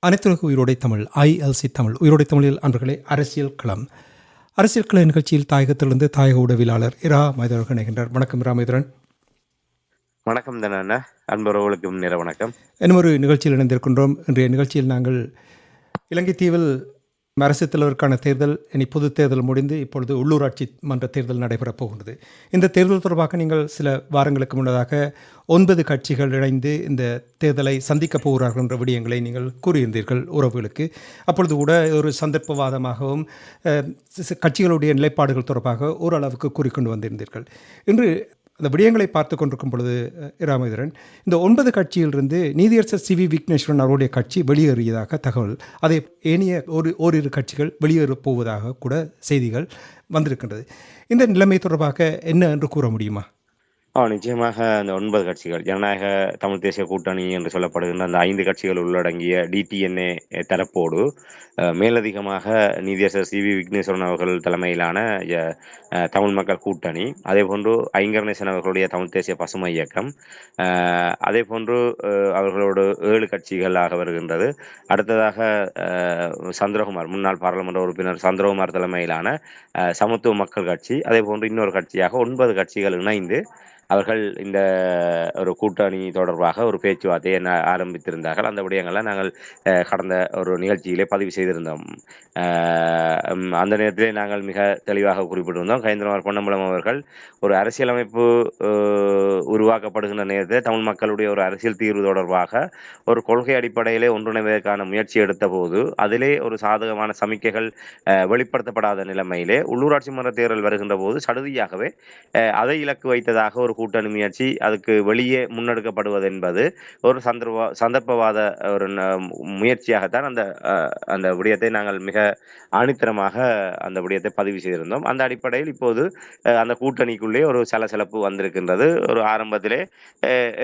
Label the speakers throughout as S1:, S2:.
S1: அனைத்துலக உயிரோடை தமிழ் ILC தமிழ் உயிரோடை தமிழில் அன்பர்களே அரசியல் களம் நிகழ்ச்சியில் தாயகத்திலிருந்து தாயக உடவியலாளர் இரா மைதரன் இணைகின்றார். வணக்கம் இரா மைதரன்.
S2: வணக்கம் தானே அன்பர்களுக்கும் நேர வணக்கம்.
S1: இன்னும் ஒரு நிகழ்ச்சியில் இணைந்திருக்கின்றோம். இன்றைய நிகழ்ச்சியில் நாங்கள் இலங்கை தீவில் அரசு தலைவருக்கான தேர்தல் இனி பொது தேர்தல் முடிந்து இப்பொழுது உள்ளூராட்சி மன்ற தேர்தல் நடைபெறப் போகின்றது. இந்த தேர்தல் தொடர்பாக நீங்கள் சில வாரங்களுக்கு முன்னதாக 9 கட்சிகள் இணைந்து இந்த தேர்தலை சந்திக்கப் போகிறார்கள் என்ற விடயங்களை நீங்கள் கூறியிருந்தீர்கள் உறவுகளுக்கு. அப்பொழுது கூட ஒரு சந்தர்ப்பவாதமாகவும் கட்சிகளுடைய நிலைப்பாடுகள் தொடர்பாக ஓரளவுக்கு கூறிக்கொண்டு வந்திருந்தீர்கள். இன்று அந்த விடயங்களை பார்த்து கொண்டிருக்கும் பொழுது ராமேந்திரன், இந்த 9 கட்சியிலிருந்து நீதியரசர் CV விக்னேஸ்வரன் அவருடைய கட்சி வெளியேறியதாக தகவல், அதை ஏனைய ஓரிரு கட்சிகள் வெளியேறப் போவதாக கூட செய்திகள் வந்திருக்கின்றது. இந்த நிலைமை தொடர்பாக என்ன என்று கூற முடியுமா?
S2: நிச்சயமாக அந்த 9 கட்சிகள் ஜனநாயக தமிழ் தேசிய கூட்டணி என்று சொல்லப்படுகின்ற அந்த 5 கட்சிகள் உள்ளடங்கிய DTNA தரப்போடு மேலதிகமாக நீதியரசர் CV விக்னேஸ்வரன் அவர்கள் தலைமையிலான தமிழ் மக்கள் கூட்டணி, அதே போன்று ஐங்கரநேசன் அவர்களுடைய தமிழ் தேசிய பசுமை இயக்கம், அதே போன்று அவர்களோடு 7 கட்சிகளாக வருகின்றது. அடுத்ததாக சந்திரகுமார், முன்னாள் பாராளுமன்ற உறுப்பினர் சந்திரகுமார் தலைமையிலான சமத்துவ மக்கள் கட்சி, அதே போன்று இன்னொரு கட்சியாக 9 கட்சிகள் இணைந்து அவர்கள் இந்த ஒரு கூட்டணி தொடர்பாக ஒரு பேச்சுவார்த்தையை ஆரம்பித்திருந்தார்கள். அந்த விடயங்கள்லாம் நாங்கள் கடந்த ஒரு நிகழ்ச்சியிலே பதிவு செய்திருந்தோம். அந்த நேரத்திலே நாங்கள் மிக தெளிவாக குறிப்பிட்டிருந்தோம், கஜேந்திரகுமார் பொன்னம்பலம் அவர்கள் ஒரு அரசியலமைப்பு உருவாக்கப்படுகின்ற நேரத்தில் தமிழ் மக்களுடைய ஒரு அரசியல் தீர்வு தொடர்பாக ஒரு கொள்கை அடிப்படையிலே ஒன்றிணைவதற்கான முயற்சி எடுத்த போது அதிலே ஒரு சாதகமான சமிக்கைகள் வெளிப்படுத்தப்படாத நிலைமையிலே உள்ளூராட்சி மன்ற தேர்தல் வருகின்ற போது சடுதியாகவே அதை இலக்கு வைத்ததாக ஒரு கூட்டணி முயற்சி அதுக்கு வெளியே முன்னெடுக்கப்படுவது என்பது ஒரு சந்தர்ப்பவாத ஒரு முயற்சியாகத்தான் அந்த விடயத்தை நாங்கள் மிக ஆணித்தரமாக அந்த விடயத்தை பதிவு செய்திருந்தோம். அந்த அடிப்படையில் இப்போது அந்த கூட்டணிக்குள்ளே ஒரு சலசலப்பு வந்திருக்கின்றது. ஒரு ஆரம்பத்திலே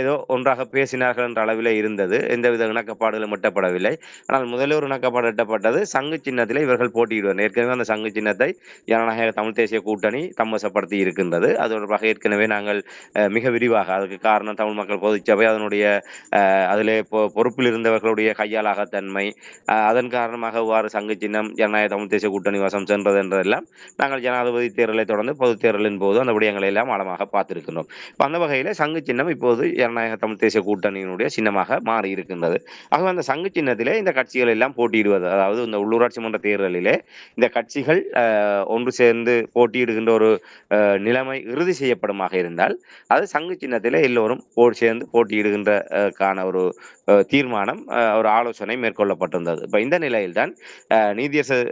S2: ஏதோ ஒன்றாக பேசினார்கள் என்ற அளவிலே இருந்தது, எந்தவித இணக்கப்பாடுகளும் எட்டப்படவில்லை. ஆனால் முதலே ஒரு இணக்கப்பாடு எட்டப்பட்டது, சங்கு சின்னத்திலே இவர்கள் போட்டியிடுவார். ஏற்கனவே அந்த சங்கு சின்னத்தை ஜனநாயக தமிழ் தேசிய கூட்டணி தம்மசப்படுத்தி இருக்கின்றது. அது தொடர்பாக ஏற்கனவே நாங்கள் மிக விரிவாக, அதுக்கு காரணம் தமிழ் மக்கள் பொதுச்சபை, அதனுடைய அதிலே பொறுப்பில் இருந்தவர்களுடைய கையாளாகத்தன்மை, அதன் காரணமாக இவ்வாறு சங்கு சின்னம் ஜனநாயக தமிழ் தேசிய கூட்டணி வசம் சென்றது என்றதெல்லாம் நாங்கள் ஜனாதிபதி தேர்தலை தொடர்ந்து பொது தேர்தலின் போது அந்த விடயங்களை எல்லாம் ஆழமாக பார்த்திருக்கின்றோம். அந்த வகையில சங்கு சின்னம் இப்போது ஜனநாயக தமிழ் தேசிய கூட்டணியினுடைய சின்னமாக மாறி இருக்கின்றது. ஆகவே அந்த சங்கு சின்னத்திலே இந்த கட்சிகள் எல்லாம் போட்டியிடுவது, அதாவது இந்த உள்ளூராட்சி மன்ற தேர்தலிலே இந்த கட்சிகள் ஒன்று சேர்ந்து போட்டியிடுகின்ற ஒரு நிலைமை இறுதி செய்யப்படுமாக இருந்தால் அது சங்கு சின்னத்திலே எல்லோரும் சேர்ந்து போட்டியிடுகின்ற ஒரு தீர்மானம், ஒரு ஆலோசனை மேற்கொள்ளப்பட்டிருந்தது. இப்ப இந்த நிலையில்தான் நீதியரசர்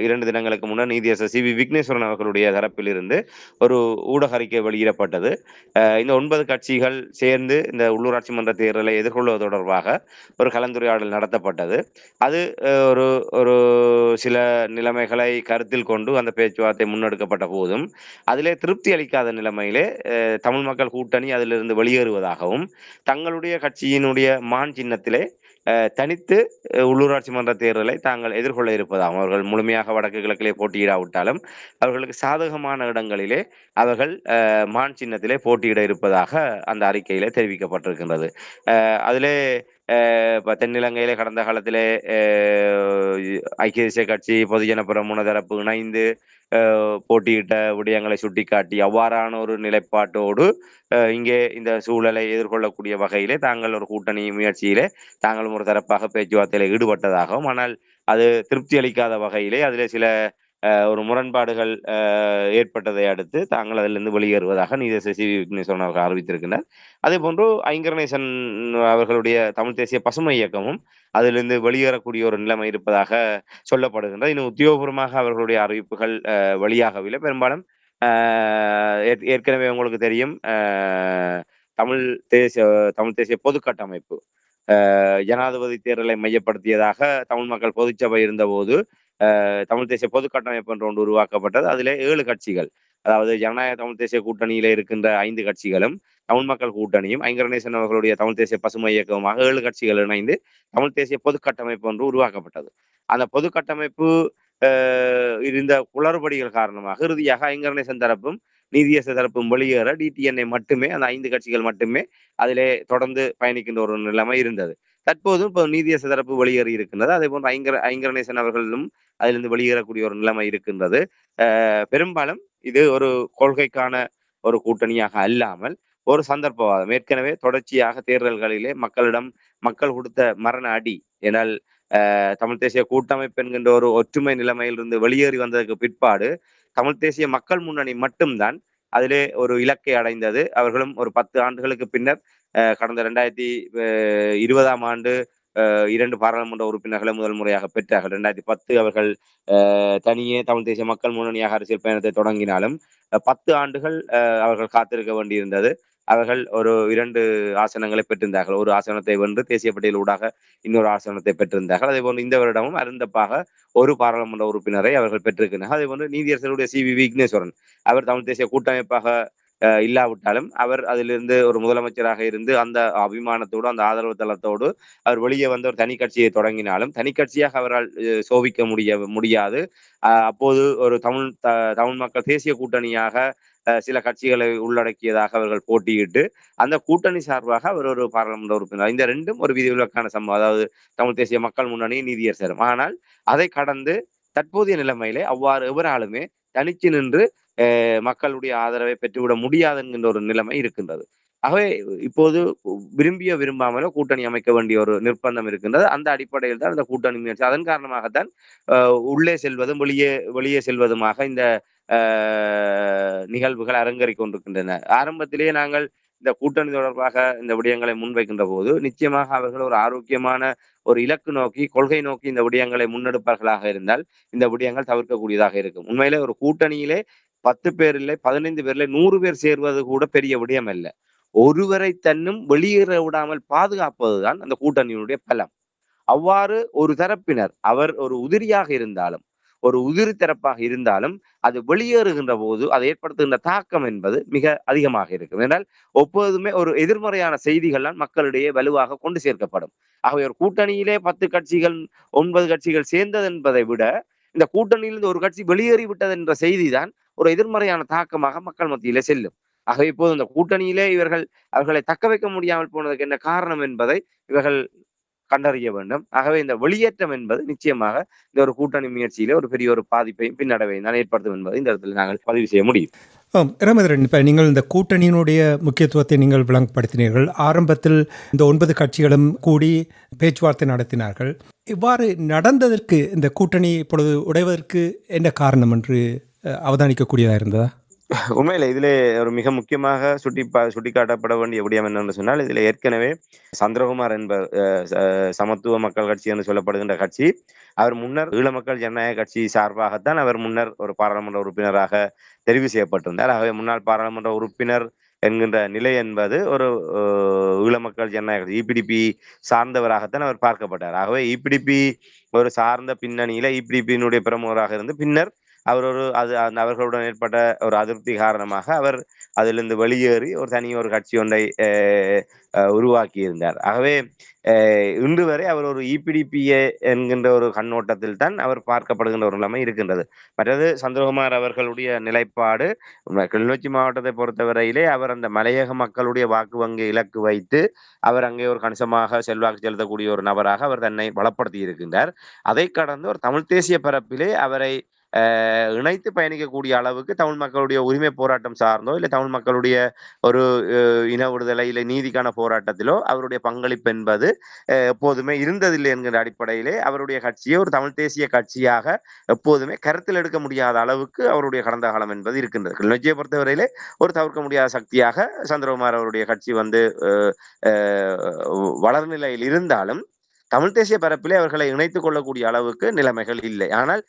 S2: 2 தினங்களுக்கு முன்னர் நீதியரசர் CV விக்னேஸ்வரன் அவர்களுடைய தரப்பில் இருந்து ஒரு ஊடக அறிக்கை வெளியிடப்பட்டது. இந்த 9 கட்சிகள் சேர்ந்து இந்த உள்ளூராட்சி மன்ற தேர்தலை எதிர்கொள்வது தொடர்பாக ஒரு கலந்துரையாடல் நடத்தப்பட்டது. அது ஒரு சில நிலைமைகளை கருத்தில் கொண்டு அந்த பேச்சுவார்த்தை முன்னெடுக்கப்பட்ட போதும் அதிலே திருப்தி அளிக்காத நிலைமையிலே தமிழ் மக்கள் கூட்டணி அதிலிருந்து வெளியேறுவதாகவும், தங்களுடைய கட்சியினுடைய மான் சின்னத்திலே தனித்து உள்ளூராட்சி மன்ற தேர்தலை தாங்கள் எதிர்கொள்ள இருப்பதாகவும், அவர்கள் முழுமையாக வடக்கு கிழக்கிலே போட்டியிடாவிட்டாலும் அவர்களுக்கு சாதகமான இடங்களிலே அவர்கள் மான் சின்னத்திலே போட்டியிட இருப்பதாக அந்த அறிக்கையிலே தெரிவிக்கப்பட்டிருக்கின்றது. அதிலே தென்னிலங்கையிலே கடந்த காலத்திலே ஐக்கிய தேசிய கட்சி, பொதுஜன பெரமுன தரப்பு இணைந்து போட்டியிட்ட விடயங்களை சுட்டிக்காட்டி அவ்வாறான ஒரு நிலைப்பாட்டோடு இங்கே இந்த சூழலை எதிர்கொள்ளக்கூடிய வகையிலே தாங்கள் ஒரு கூட்டணி முயற்சியிலே தாங்களும் ஒரு தரப்பாக பேச்சுவார்த்தையில ஈடுபட்டதாகவும், ஆனால் அது திருப்தி அளிக்காத வகையிலே அதிலே சில ஒரு முரண்பாடுகள் ஏற்பட்டதை அடுத்து தாங்கள் அதிலிருந்து வெளியேறுவதாக நீதியரசர் CV விக்னேஸ்வரன் அவர்கள் அறிவித்திருக்கின்றனர். அதே போன்று ஐங்கரநேசன் அவர்களுடைய தமிழ் தேசிய பசுமை இயக்கமும் அதிலிருந்து வெளியேறக்கூடிய ஒரு நிலைமை இருப்பதாக சொல்லப்படுகின்றது. இன்னும் உத்தியோகபூர்வமாக அவர்களுடைய அறிவிப்புகள் வெளியாகவில்லை. பெரும்பாலும் ஏற்கனவே உங்களுக்கு தெரியும், தமிழ் தேசிய பொது கட்டமைப்பு ஜனாதிபதி தேர்தலை மையப்படுத்தியதாக தமிழ் மக்கள் பொதுச்சபை இருந்தபோது தமிழ் தேசிய பொது கட்டமைப்பு என்ற ஒன்று உருவாக்கப்பட்டது. அதிலே 7 கட்சிகள், அதாவது ஜனநாயக தமிழ் தேசிய கூட்டணியிலே இருக்கின்ற 5 கட்சிகளும், தமிழ் மக்கள் கூட்டணியும், ஐங்கரநேசன் அவர்களுடைய தமிழ் தேசிய பசுமை இயக்கமாக 7 கட்சிகள் இணைந்து தமிழ் தேசிய பொது கட்டமைப்பு ஒன்று உருவாக்கப்பட்டது. அந்த பொது கட்டமைப்பு இருந்த குளறுபடிகள் காரணமாக இறுதியாக ஐங்கரநேசன் தரப்பும் நீதியரசர் தரப்பும் வெளியேற டிடிஎன்ஏ மட்டுமே, அந்த 5 கட்சிகள் மட்டுமே அதிலே தொடர்ந்து பயணிக்கின்ற ஒரு நிலைமை இருந்தது. தற்போது இப்போ நீதியரசர் தரப்பு வெளியேறி இருக்கின்றது. அதே போன்று ஐங்கரநேசன் அவர்களும் அதிலிருந்து வெளியேறக்கூடிய ஒரு நிலைமை இருக்கின்றது. பெரும்பாலும் இது ஒரு கொள்கைக்கான ஒரு கூட்டணியாக அல்லாமல் ஒரு சந்தர்ப்பவாதம். ஏற்கனவே தொடர்ச்சியாக தேர்தல்களிலே மக்கள் கொடுத்த மரண அடி. ஏனால் தமிழ் தேசிய கூட்டமைப்பு என்கின்ற ஒரு ஒற்றுமை நிலைமையிலிருந்து வெளியேறி வந்ததற்கு பிற்பாடு தமிழ் தேசிய மக்கள் முன்னணி மட்டும்தான் அதிலே ஒரு இலக்கை அடைந்தது. அவர்களும் ஒரு 10 ஆண்டுகளுக்கு பின்னர் கடந்த 2020ஆம் ஆண்டு 2 பாராளுமன்ற உறுப்பினர்களை முதல் முறையாக பெற்றார்கள். 2010 அவர்கள் தனியே தமிழ் தேசிய மக்கள் முன்னணியாக அரசியல் பயணத்தை தொடங்கினாலும் 10 ஆண்டுகள் அவர்கள் காத்திருக்க வேண்டியிருந்தது. அவர்கள் ஒரு 2 ஆசனங்களை பெற்றிருந்தார்கள். ஒரு ஆசனத்தை வென்று தேசிய பட்டியல் ஊடாக இன்னொரு ஆசனத்தை பெற்றிருந்தார்கள். அதே போன்று இந்த வருடமும் அருந்தப்பாக ஒரு பாராளுமன்ற உறுப்பினரை அவர்கள் பெற்றிருக்கிறார்கள். அதே போன்று நீதியரசருடைய CV விக்னேஸ்வரன், அவர் தமிழ் தேசிய கூட்டமைப்பாக இல்லாவிட்டாலும் அவர் அதிலிருந்து ஒரு முதலமைச்சராக இருந்து அந்த அபிமானத்தோடு, அந்த ஆதரவு தளத்தோடு அவர் வெளியே வந்து ஒரு தனி கட்சியை தொடங்கினாலும் தனி கட்சியாக அவரால் சோபிக்க முடியாது. அப்போது ஒரு தமிழ் மக்கள் தேசிய கூட்டணியாக சில கட்சிகளை உள்ளடக்கியதாக அவர்கள் போட்டியிட்டு அந்த கூட்டணி சார்பாக அவர் ஒரு பாராளுமன்ற உறுப்பினர். இந்த ரெண்டும் ஒரு விதிவிலக்கான சம்பவம். அதாவது தமிழ் தேசிய மக்கள் முன்னணி, நீதியரசரும். ஆனால் அதை கடந்து தற்போதைய நிலைமையிலே அவ்வாறு எவராலுமே தனிச்சு நின்று மக்களுடைய ஆதரவை பெற்றுவிட முடியாது என்கின்ற ஒரு நிலைமை இருக்கின்றது. ஆகவே இப்போது விரும்பாமலோ கூட்டணி அமைக்க வேண்டிய ஒரு நிர்பந்தம் இருக்கின்றது. அந்த அடிப்படையில் தான் இந்த கூட்டணி முயற்சி. அதன் காரணமாகத்தான் உள்ளே செல்வதும் வெளியே செல்வதுமாக இந்த நிகழ்வுகள் அரங்கேறிக் கொண்டிருக்கின்றன. ஆரம்பத்திலேயே நாங்கள் இந்த கூட்டணி தொடர்பாக இந்த விடயங்களை முன்வைக்கின்ற போது நிச்சயமாக அவர்கள் ஒரு ஆரோக்கியமான ஒரு இலக்கு நோக்கி, கொள்கை நோக்கி இந்த விடயங்களை முன்னெடுப்பார்களாக இருந்தால் இந்த விடயங்கள் தவிர்க்கக்கூடியதாக இருக்கும். உண்மையிலே ஒரு கூட்டணியிலே 10 பேர் இல்லை, 15 பேர் இல்லை, 100 பேர் சேர்வது கூட பெரிய விடயம் அல்ல. ஒருவரை தன்னும் வெளியேற விடாமல் பாதுகாப்பதுதான் அந்த கூட்டணியினுடைய பலம். அவ்வாறு ஒரு தரப்பினர், அவர் ஒரு உதிரியாக இருந்தாலும், ஒரு உதிரி தரப்பாக இருந்தாலும், அது வெளியேறுகின்ற போது அது ஏற்படுத்துகின்ற தாக்கம் என்பது மிக அதிகமாக இருக்கும். என்றால் எப்போதுமே ஒரு எதிர்மறையான செய்திகள்லாம் மக்களிடையே வலுவாக கொண்டு சேர்க்கப்படும். ஆகவே ஒரு கூட்டணியிலே 10 கட்சிகள் 9 கட்சிகள் சேர்ந்தது என்பதை விட இந்த கூட்டணியிலிருந்து ஒரு கட்சி வெளியேறிவிட்டது என்ற செய்தி தான் ஒரு எதிர்மறையான தாக்கமாக மக்கள் மத்தியிலே செல்லும். ஆகவே இப்போது இந்த கூட்டணியிலே அவர்களை தக்க வைக்க முடியாமல் போனதுக்கு என்ன காரணம் என்பதை இவர்கள் கண்டறிய வேண்டும். ஆகவே இந்த வெளியேற்றம் என்பது நிச்சயமாக இந்த ஒரு கூட்டணி முயற்சியிலே ஒரு பெரிய ஒரு பாதிப்பையும் பின்னடைவையும் தான் ஏற்படுத்தும் என்பதை இந்த இடத்தில் நாங்கள் பதிவு செய்ய முடியும்.
S1: ராமேந்திரன், இப்போ நீங்கள் இந்த கூட்டணியினுடைய முக்கியத்துவத்தை நீங்கள் விளங்கப்படுத்தினீர்கள். ஆரம்பத்தில் இந்த 9 கட்சிகளும் கூடி பேச்சுவார்த்தை நடத்தினார்கள். இவ்வாறு நடந்ததற்கு இந்த கூட்டணி இப்பொழுது உடைவதற்கு என்ன காரணம் என்று அவதானிக்கக்கூடியதாக இருந்ததா?
S2: உண்மையில இதிலே ஒரு மிக முக்கியமாக சுட்டிக்காட்டப்பட வேண்டிய விடயம் என்னென்னு சொன்னால், இதில் ஏற்கனவே சந்திரகுமார் என்பவர் சமத்துவ மக்கள் கட்சி என்று சொல்லப்படுகின்ற கட்சி, அவர் முன்னர் ஈழ மக்கள் ஜனநாயக கட்சி சார்பாகத்தான் அவர் முன்னர் ஒரு பாராளுமன்ற உறுப்பினராக தெரிவு செய்யப்பட்டிருந்தார். ஆகவே முன்னாள் பாராளுமன்ற உறுப்பினர் என்கின்ற நிலை என்பது ஒரு ஈழ மக்கள் ஜனநாயக EPDP சார்ந்தவராகத்தான் அவர் பார்க்கப்பட்டார். ஆகவே EPDP ஒரு சார்ந்த பின்னணியில EPDP-யினுடைய பிரமுகராக இருந்து பின்னர் அவர் அவர்களுடன் ஏற்பட்ட ஒரு அதிருப்தி காரணமாக அவர் அதிலிருந்து வெளியேறி ஒரு கட்சி ஒன்றை உருவாக்கி இருந்தார். ஆகவே இன்று வரை அவர் ஒரு EPDP என்கின்ற ஒரு கண்ணோட்டத்தில் தான் அவர் பார்க்கப்படுகின்ற ஒரு நிலைமை இருக்கின்றது. மற்றது சந்திரகுமார் அவர்களுடைய நிலைப்பாடு, கிளிநொச்சி மாவட்டத்தை பொறுத்தவரையிலே அவர் அந்த மலையக மக்களுடைய வாக்கு வங்கி இலக்கு வைத்து அவர் அங்கே ஒரு கணிசமாக செல்வாக்கு செலுத்தக்கூடிய ஒரு நபராக அவர் தன்னை பலப்படுத்தி இருக்கின்றார். அதை கடந்து ஒரு தமிழ் தேசிய பரப்பிலே அவரை இணைத்து பயணிக்கக்கூடிய அளவுக்கு தமிழ் மக்களுடைய உரிமை போராட்டம் சார்ந்தோ இல்லை தமிழ் மக்களுடைய ஒரு இன விடுதலை இல்லை நீதிக்கான போராட்டத்திலோ அவருடைய பங்களிப்பு என்பது எப்போதுமே இருந்ததில்லை என்கிற அடிப்படையிலே அவருடைய கட்சியை ஒரு தமிழ் தேசிய கட்சியாக எப்போதுமே கருத்தில் எடுக்க முடியாத அளவுக்கு அவருடைய கடந்த காலம் என்பது இருக்கின்றது. கிளிநொச்சியை பொறுத்தவரையிலே ஒரு தவிர்க்க முடியாத சக்தியாக சந்திரகுமார் அவருடைய கட்சி வந்து வளர்நிலையில் இருந்தாலும் தமிழ் தேசிய பரப்பிலே அவர்களை இணைத்துக் கொள்ளக்கூடிய அளவுக்கு நிலைமைகள் இல்லை. ஆனால்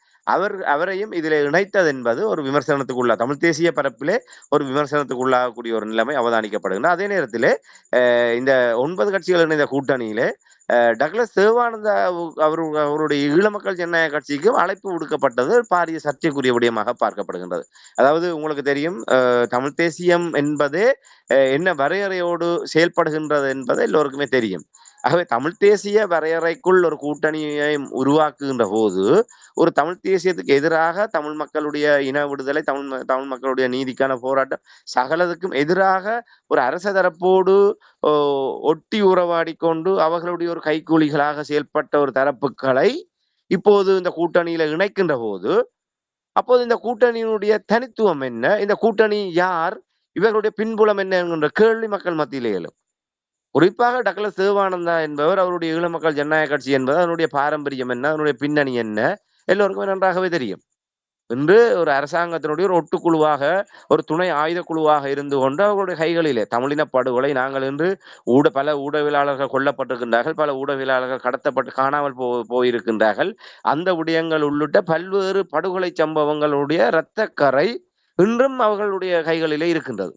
S2: அவரையும் இதிலே இணைத்தது என்பது ஒரு விமர்சனத்துக்குள்ளா தமிழ் தேசிய பரப்பிலே ஒரு விமர்சனத்துக்குள்ளாகக்கூடிய ஒரு நிலைமை அவதானிக்கப்படுகின்றது. அதே நேரத்திலே இந்த 9 கட்சிகள் இணைந்த கூட்டணியிலே டக்ளஸ் தேவானந்தா அவருடைய ஈழ மக்கள் ஜனநாயக கட்சிக்கும் அழைப்பு விடுக்கப்பட்டது பாரிய சர்ச்சைக்குரிய விடயமாக பார்க்கப்படுகின்றது. அதாவது உங்களுக்கு தெரியும், தமிழ் தேசியம் என்பதே என்ன வரையறையோடு செயல்படுகின்றது என்பது எல்லோருக்குமே தெரியும். ஆகவே தமிழ் தேசிய வரையறைக்குள் ஒரு கூட்டணியை உருவாக்குகின்ற போது ஒரு தமிழ் தேசியத்துக்கு எதிராக தமிழ் மக்களுடைய இன விடுதலை, தமிழ் மக்களுடைய நீதிக்கான போராட்டம் சகலதுக்கும் எதிராக ஒரு அரச தரப்போடு ஒட்டி உறவாடி கொண்டு அவர்களுடைய ஒரு கைக்கூலிகளாக செயல்பட்ட ஒரு தரப்புகளை இப்போது இந்த கூட்டணியில இணைக்கின்ற போது, அப்போது இந்த கூட்டணியினுடைய தனித்துவம் என்ன, இந்த கூட்டணி யார், இவர்களுடைய பின்புலம் என்ன என்கின்ற கேள்வி மக்கள் மத்தியிலே எழும். குறிப்பாக டக்ளஸ் தேவானந்தா என்பவர் அவருடைய ஈழ மக்கள் ஜனநாயக கட்சி என்பது அதனுடைய பாரம்பரியம் என்ன, அதனுடைய பின்னணி என்ன எல்லோருக்குமே நன்றாகவே தெரியும். இன்று ஒரு அரசாங்கத்தினுடைய ஒரு ஒட்டுக்குழுவாக, ஒரு துணை ஆயுத குழுவாக இருந்து கொண்டு அவர்களுடைய கைகளிலே தமிழின படுகொலை, நாங்கள் இன்று பல ஊடகவியலாளர்கள் கொல்லப்பட்டிருக்கின்றார்கள், பல ஊடகவியலாளர்கள் கடத்தப்பட்டு காணாமல் போயிருக்கின்றார்கள். அந்த விடயங்கள் உள்ளிட்ட பல்வேறு படுகொலை சம்பவங்களுடைய இரத்தக்கரை இன்றும் அவர்களுடைய கைகளிலே இருக்கின்றது.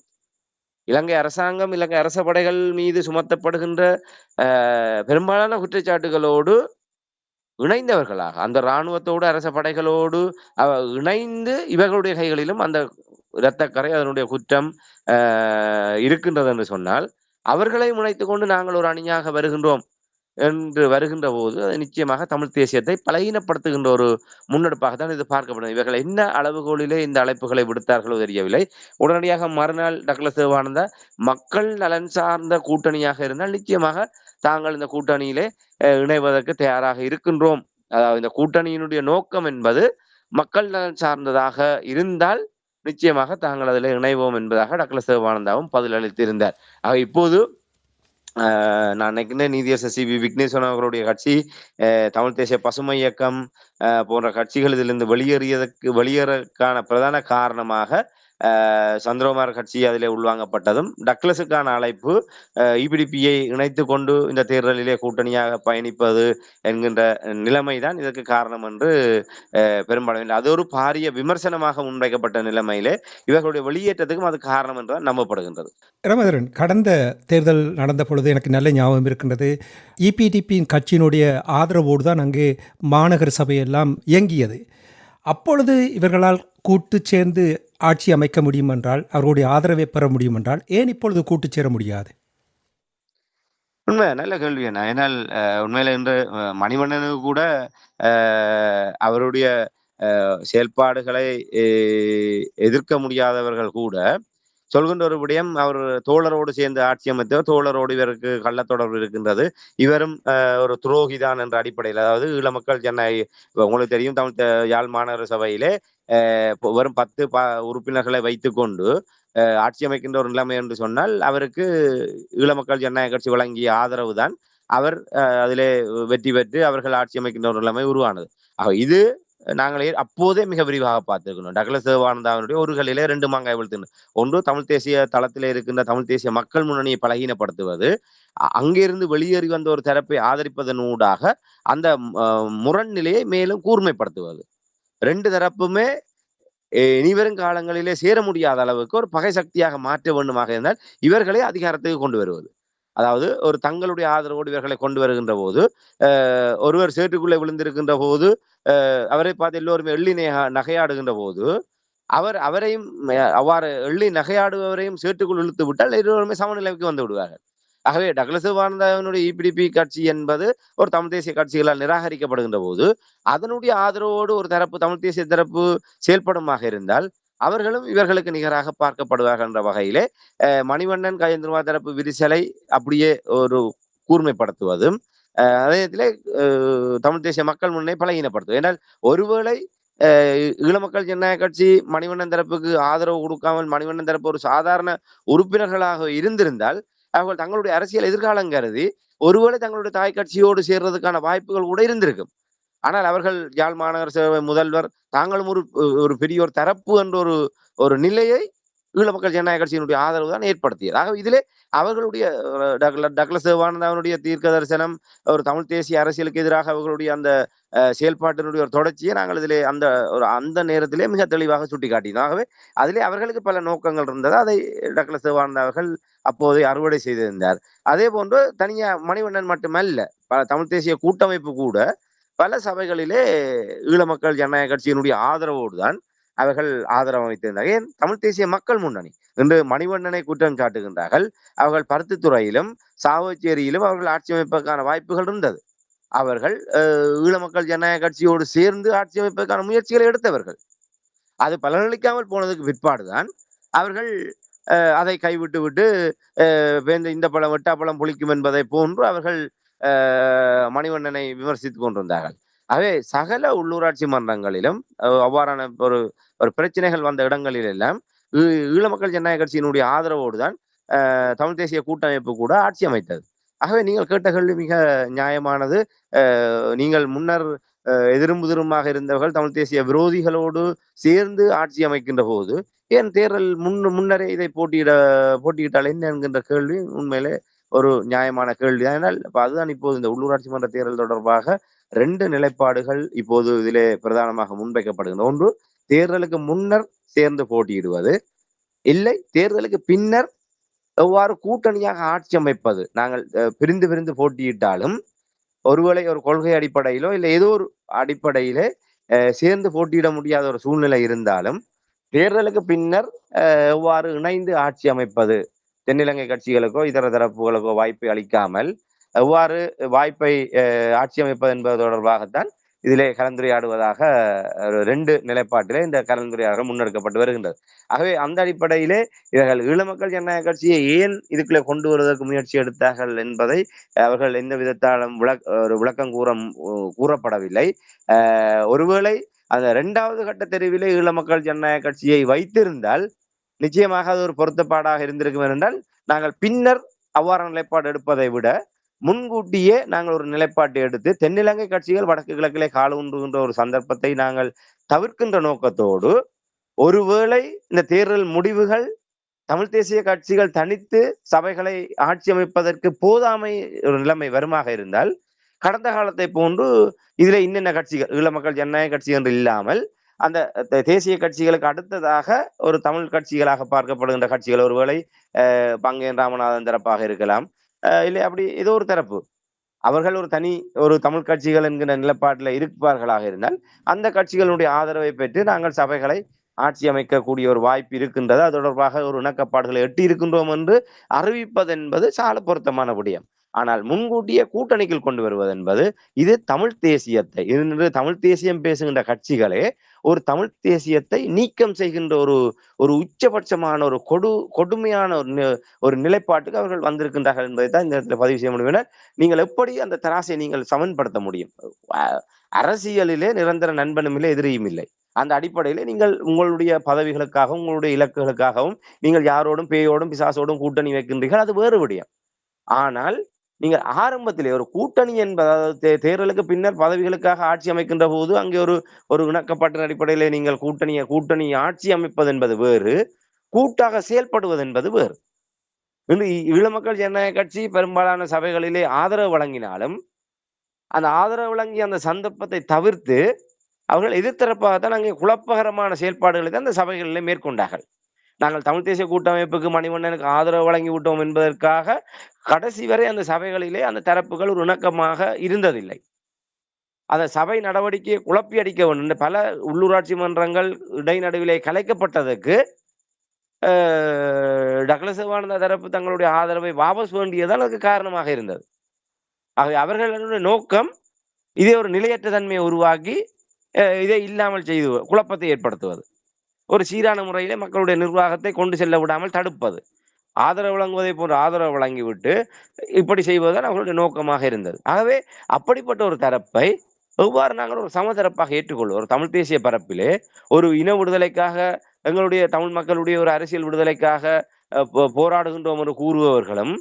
S2: இலங்கை அரசாங்கம், இலங்கை அரச படைகள் மீது சுமத்தப்படுகின்ற பெரும்பாலான குற்றச்சாட்டுகளோடு இணைந்தவர்களாக, அந்த இராணுவத்தோடு அரச படைகளோடு இணைந்து இவர்களுடைய கைகளிலும் அந்த இரத்தக்கரை, அதனுடைய குற்றம் இருக்கின்றது என்று சொன்னால், அவர்களை இணைத்துக் கொண்டு நாங்கள் ஒரு அணியாக வருகின்றோம் என்று வருகின்ற போது அது நிச்சயமாக தமிழ் தேசியத்தை பலகீனப்படுத்துகின்ற ஒரு முன்னெடுப்பாகத்தான் இது பார்க்கப்படும். இவர்கள் என்ன அளவுகோலிலே இந்த அழைப்புகளை விடுத்தார்களோ தெரியவில்லை. உடனடியாக மறுநாள் டக்ளஸ் தேவானந்தா மக்கள் நலன் சார்ந்த கூட்டணியாக இருந்தால் நிச்சயமாக தாங்கள் இந்த கூட்டணியிலே இணைவதற்கு தயாராக இருக்கின்றோம், அதாவது இந்த கூட்டணியினுடைய நோக்கம் என்பது மக்கள் நலன் சார்ந்ததாக இருந்தால் நிச்சயமாக தாங்கள் அதில் இணைவோம் என்பதாக டக்ளஸ் தேவானந்தாவும் பதிலளித்திருந்தார். ஆக இப்போது நான் நினைக்கிறேன் நீதியரசர் சி.வி. விக்னேஸ்வரன் அவர்களுடைய கட்சி, தமிழ் தேசிய பசுமை இயக்கம் போன்ற கட்சிகள் இதிலிருந்து வெளியேறக்கான பிரதான காரணமாக சந்திரகுமார் கட்சி அதிலே உள்வாங்கப்பட்டதும், டக்ளஸுக்கான அழைப்பு இபிடிபியை இணைத்து கொண்டு இந்த தேர்தலிலே கூட்டணியாக பயணிப்பது என்கின்ற நிலைமைதான் இதற்கு காரணம் என்று பெரும்பாலும் அது ஒரு பாரிய விமர்சனமாக முன்வைக்கப்பட்ட நிலைமையிலே இவர்களுடைய வெளியேற்றத்துக்கும் அது காரணம் என்றுதான் நம்பப்படுகின்றது.
S1: ராமேந்திரன், கடந்த தேர்தல் நடந்த பொழுது எனக்கு நல்ல ஞாபகம் இருக்கின்றது. இபிடிபியின் கட்சியினுடைய ஆதரவோடு தான் அங்கே மாநகர சபையெல்லாம் இயங்கியது. அப்பொழுது இவர்களால் கூட்டு சேர்ந்து ஆட்சி அமைக்க முடியும் என்றால், அவர்களுடைய ஆதரவை பெற முடியும் என்றால், ஏன் இப்பொழுது கூட்டு சேர முடியாது?
S2: உண்மை, நல்ல கேள்வி என்ன. ஏன்னால் உண்மையில இன்று மணிவண்ணனுக்கு கூட அவருடைய செயல்பாடுகளை எதிர்க்க முடியாதவர்கள் கூட சொல்கின்ற ஒரு விடயம், அவர் தோழரோடு சேர்ந்து ஆட்சி அமைத்தவர், தோழரோடு இவருக்கு கள்ளத்தொடர்பு இருக்கின்றது, இவரும் ஒரு துரோகிதான் என்ற அடிப்படையில், அதாவது ஈழ மக்கள் ஜனநாயக உங்களுக்கு தெரியும் தமிழ் யாழ் மாநகர சபையிலே வெறும் 10 உறுப்பினர்களை வைத்துக்கொண்டு ஆட்சி அமைக்கின்ற ஒரு நிலைமை என்று சொன்னால், அவருக்கு ஈழ மக்கள் ஜனநாயக கட்சி வழங்கிய ஆதரவு தான் அவர் அதிலே வெற்றி பெற்று அவர்கள் ஆட்சி அமைக்கின்ற ஒரு நிலைமை உருவானது. இது நாங்களே அப்போதே மிக விரிவாக பார்த்திருக்கணும். டக்ளஸ் தேவானந்தாவினுடைய ஒரு களிலே 2 மாங்காய் வெளுத்துன்னு, ஒன்று தமிழ் தேசிய தளத்திலே இருக்கின்ற தமிழ் தேசிய மக்கள் முன்னணியை பலகீனப்படுத்துவது, அங்கிருந்து வெளியேறி வந்த ஒரு தரப்பை ஆதரிப்பதனூடாக அந்த முரண் நிலையை மேலும் கூர்மைப்படுத்துவது. 2 தரப்புமே இனிவரும் காலங்களிலே சேர முடியாத அளவுக்கு ஒரு பகை சக்தியாக மாற்ற வேண்டுமாக இருந்தால் இவர்களை அதிகாரத்துக்கு கொண்டு வருவது. அதாவது ஒரு தங்களுடைய ஆதரவோடு இவர்களை கொண்டு வருகின்ற போது, ஒருவர் சேற்றுக்குள்ளே விழுந்திருக்கின்ற போது அவரை பார்த்து எல்லோருமே எள்ளி நகையாடுகின்ற போது, அவரையும் அவ்வாறு எள்ளி நகையாடுபவரையும் சேற்றுக்குள் இழுத்து விட்டால் எல்லோருமே சமநிலைக்கு வந்து விடுவார்கள். ஆகவே டக்ளஸ் தேவானந்தாவினுடைய இபிடிபி கட்சி என்பது ஒரு தமிழ் தேசிய கட்சிகளால் நிராகரிக்கப்படுகின்ற போது, அதனுடைய ஆதரவோடு ஒரு தரப்பு தமிழ் தேசிய தரப்பு செயல்படுமாக இருந்தால் அவர்களும் இவர்களுக்கு நிகராக பார்க்கப்படுவார்கள் என்ற வகையிலே மணிவண்ணன் கஜேந்திரமா தரப்பு விரிசலை அப்படியே ஒரு கூர்மைப்படுத்துவதும், அதே நேரத்திலே தமிழ் தேசிய மக்கள் முன்னே பலகீனப்படுத்துவது. ஏனால் ஒருவேளை ஈழ மக்கள் ஜனநாயக கட்சி மணிவண்ணன் தரப்புக்கு ஆதரவு கொடுக்காமல் மணிவண்ணன் தரப்பு ஒரு சாதாரண உறுப்பினர்களாக இருந்திருந்தால் அவர்கள் தங்களுடைய அரசியல் எதிர்காலம் கருதி ஒருவேளை தங்களுடைய தாய் கட்சியோடு சேர்றதுக்கான வாய்ப்புகள் கூட இருந்திருக்கும். ஆனால் அவர்கள் யாழ் மாநகர சபை முதல்வர் தாங்களும் ஒரு பெரிய ஒரு தரப்பு என்ற ஒரு நிலையை ஈழ மக்கள் ஜனநாயக கட்சியினுடைய ஆதரவு தான் ஏற்படுத்தியது. ஆக இதிலே அவர்களுடைய டக்ளஸ் தேவானந்தா அவருடைய தீர்க்க தரிசனம், ஒரு தமிழ் தேசிய அரசியலுக்கு எதிராக அவர்களுடைய அந்த செயல்பாட்டினுடைய ஒரு தொடர்ச்சியை நாங்கள் இதிலே அந்த நேரத்திலே மிக தெளிவாக சுட்டிக்காட்டினோம். ஆகவே அதிலே அவர்களுக்கு பல நோக்கங்கள் இருந்தது. அதை டக்ளஸ் தேவானந்தா அவர்கள் அப்போது அறுவடை செய்திருந்தார். அதே போன்று தனியா மணிவண்ணன் மட்டுமல்ல, தமிழ் தேசிய கூட்டமைப்பு கூட பல சபைகளிலே ஈழ மக்கள் ஜனநாயக கட்சியினுடைய ஆதரவோடு தான் அவர்கள் ஆதரவு வைத்திருந்தார்கள். ஏன் தமிழ் தேசிய மக்கள் முன்னணி என்று மணிவண்ணனை குற்றம் சாட்டுகின்றார்கள். அவர்கள் பருத்தித்துறையிலும் சாவச்சேரியிலும் அவர்கள் ஆட்சி அமைப்பதற்கான வாய்ப்புகள் இருந்தது. அவர்கள் ஈழ மக்கள் ஜனநாயக கட்சியோடு சேர்ந்து ஆட்சி அமைப்பதற்கான முயற்சிகளை எடுத்தவர்கள். அது பலனளிக்காமல் போனதுக்கு பிற்பாடுதான் அவர்கள் அதை கைவிட்டு விட்டு இந்த பழம் வெட்டாப்பழம் புளிக்கும் என்பதை போன்று அவர்கள் மணிவண்ணனை விமர்சித்துக் கொண்டிருந்தார்கள். ஆகவே சகல உள்ளூராட்சி மன்றங்களிலும் அவ்வாறான ஒரு ஒரு பிரச்சனைகள் வந்த இடங்களில் எல்லாம் ஈழ மக்கள் ஜனநாயக கட்சியினுடைய ஆதரவோடு தான் தமிழ் தேசிய கூட்டமைப்பு கூட ஆட்சி அமைத்தது. ஆகவே நீங்கள் கேட்ட கேள்வி மிக நியாயமானது. நீங்கள் முன்னர் எதிரும் புதிருமாக இருந்தவர்கள் தமிழ் தேசிய விரோதிகளோடு சேர்ந்து ஆட்சி அமைக்கின்ற போது ஏன் தேர்தல் முன்னரே இதை போட்டியிட்டால் என்ன என்கின்ற கேள்வி உண்மையிலே ஒரு நியாயமான கேள்விதான். ஏனால் அதுதான் இப்போது இந்த உள்ளூராட்சி மன்ற தேர்தல் தொடர்பாக 2 நிலைப்பாடுகள் இப்போது இதிலே பிரதானமாக முன்வைக்கப்படுகின்றன. ஒன்று, தேர்தலுக்கு முன்னர் சேர்ந்து போட்டியிடுவது, இல்லை தேர்தலுக்கு பின்னர் எவ்வாறு கூட்டணியாக ஆட்சி அமைப்பது. நாங்கள் பிரிந்து போட்டியிட்டாலும் ஒருவேளை ஒரு கொள்கை அடிப்படையிலோ இல்லை ஏதோ ஒரு அடிப்படையிலே சேர்ந்து போட்டியிட முடியாத ஒரு சூழ்நிலை இருந்தாலும் தேர்தலுக்கு பின்னர் எவ்வாறு இணைந்து ஆட்சி அமைப்பது, தென்னிலங்கை கட்சிகளுக்கோ இதர தரப்புகளுக்கோ வாய்ப்பை அளிக்காமல் எவ்வாறு வாய்ப்பை ஆட்சி அமைப்பது என்பது தொடர்பாகத்தான் இதிலே கலந்துரையாடுவதாக 2 நிலைப்பாட்டிலே இந்த கலந்துரையாடல் முன்னெடுக்கப்பட்டு வருகின்றது. ஆகவே அந்த அடிப்படையிலே இவர்கள் ஈழ மக்கள் ஜனநாயக கட்சியை ஏன் இதுக்குள்ளே கொண்டு வருவதற்கு முயற்சி எடுத்தார்கள் என்பதை அவர்கள் எந்த விதத்தாலும் ஒரு விளக்கம் கூறப்படவில்லை. ஒருவேளை அந்த 2வது கட்ட தெரிவிலே ஈழ மக்கள் ஜனநாயக கட்சியை வைத்திருந்தால் நிச்சயமாக அது ஒரு பொருத்தப்பாடாக இருந்திருக்கும் என்றால் நாங்கள் பின்னர் அவ்வாறான நிலைப்பாடு எடுப்பதை விட முன்கூட்டியே நாங்கள் ஒரு நிலைப்பாட்டை எடுத்து தென்னிலங்கை கட்சிகள் வடக்கு கிழக்கிலே காலூன்றுகின்ற ஒரு சந்தர்ப்பத்தை நாங்கள் தவிர்க்கின்ற நோக்கத்தோடு ஒருவேளை இந்த தேர்தல் முடிவுகள் தமிழ் தேசிய கட்சிகள் தனித்து சபைகளை ஆட்சி அமைப்பதற்கு போதாமை ஒரு நிலைமை வருமாக இருந்தால் கடந்த காலத்தை போன்று இதுல இன்னென்ன கட்சிகள் ஈழ மக்கள் ஜனநாயக கட்சி என்று இல்லாமல் அந்த தேசிய கட்சிகளுக்கு அடுத்ததாக ஒரு தமிழ் கட்சிகளாக பார்க்கப்படுகின்ற கட்சிகள் ஒருவேளை பங்கேன் ராமநாதன் தரப்பாக இருக்கலாம், இல்லை அப்படி ஏதோ ஒரு தரப்பு அவர்கள் ஒரு தமிழ் கட்சிகள் என்கிற நிலப்பாட்டில் இருப்பார்களாக இருந்தால் அந்த கட்சிகளுடைய ஆதரவை பெற்று நாங்கள் சபைகளை ஆட்சி அமைக்கக்கூடிய ஒரு வாய்ப்பு இருக்கின்றது. அது தொடர்பாக ஒரு இணக்கப்பாடுகளை எட்டி இருக்கின்றோம் என்று அறிவிப்பது என்பது சால பொருத்தமான விடயம். ஆனால் முன்கூட்டியே கூட்டணிக்குள் கொண்டு வருவது என்பது இது தமிழ் தேசியத்தை தமிழ் தேசியம் பேசுகின்ற கட்சிகளே ஒரு தமிழ் தேசியத்தை நீக்கம் செய்கின்ற ஒரு உச்சபட்சமான ஒரு கொடுமையான ஒரு நிலைப்பாட்டுக்கு அவர்கள் வந்திருக்கின்றார்கள் என்பதை தான் இந்த இடத்துல பதிவு செய்ய முடியும். நீங்கள் எப்படி அந்த தராசை நீங்கள் சமன்படுத்த முடியும்? அரசியலிலே நிரந்தர நண்பனும் இல்லை, எதிரியும் இல்லை. அந்த அடிப்படையில நீங்கள் உங்களுடைய பதவிகளுக்காகவும் உங்களுடைய இலக்குகளுக்காகவும் நீங்கள் யாரோடும் பேயோடும் பிசாசோடும் கூட்டணி வைக்கின்றீர்கள், அது வேறு விடயம். ஆனால் நீங்கள் ஆரம்பத்திலே ஒரு கூட்டணி என்பது தேர்தலுக்கு பின்னர் பதவிகளுக்காக ஆட்சி அமைக்கின்ற போது அங்கே ஒரு இணக்கப்பாட்டின் அடிப்படையிலே நீங்கள் கூட்டணி ஆட்சி அமைப்பது என்பது வேறு, கூட்டாக செயல்படுவது என்பது வேறு. ஈழ மக்கள் ஜனநாயக கட்சி பெரும்பாலான சபைகளிலே ஆதரவு வழங்கினாலும் அந்த ஆதரவு வழங்கிய அந்த சந்தர்ப்பத்தை தவிர்த்து அவர்கள் எதிர்த்தரப்பாகத்தான் அங்கே குழப்பகரமான செயல்பாடுகளை தான் அந்த சபைகளிலே மேற்கொண்டார்கள். நாங்கள் தமிழ் தேசிய கூட்டமைப்புக்கு மணிவண்ணனுக்கு ஆதரவு வழங்கி விட்டோம் என்பதற்காக கடைசி வரை அந்த சபைகளிலே அந்த தரப்புகள் ஒரு இணக்கமாக இருந்ததில்லை. அந்த சபை நடவடிக்கையை குழப்பி அடிக்க வேண்டும். பல உள்ளூராட்சி மன்றங்கள் இடைநடுவிலே கலைக்கப்பட்டதற்கு டக்ளஸ் தேவானந்தா தரப்பு தங்களுடைய ஆதரவை வாபஸ் வேண்டியதால் அதுக்கு காரணமாக இருந்தது. ஆகவே அவர்களுடைய நோக்கம் இதே ஒரு நிலையற்ற தன்மையை உருவாக்கி இதை இல்லாமல் செய்து குழப்பத்தை ஏற்படுத்துவது, ஒரு சீரான முறையிலே மக்களுடைய நிர்வாகத்தை கொண்டு செல்ல விடாமல் தடுப்பது, ஆதரவு வழங்குவதை போன்று ஆதரவு வழங்கிவிட்டு இப்படி செய்வதுதான் அவர்களுடைய நோக்கமாக இருந்தது. ஆகவே அப்படிப்பட்ட ஒரு தரப்பை எவ்வாறு நாங்கள் ஒரு சமதரப்பாக ஏற்றுக்கொள்வோம்? ஒரு தமிழ் தேசிய பரப்பிலே ஒரு இன விடுதலைக்காக எங்களுடைய தமிழ் மக்களுடைய ஒரு அரசியல் விடுதலைக்காக போராடுகின்றோம் என்று கூறுபவர்களும்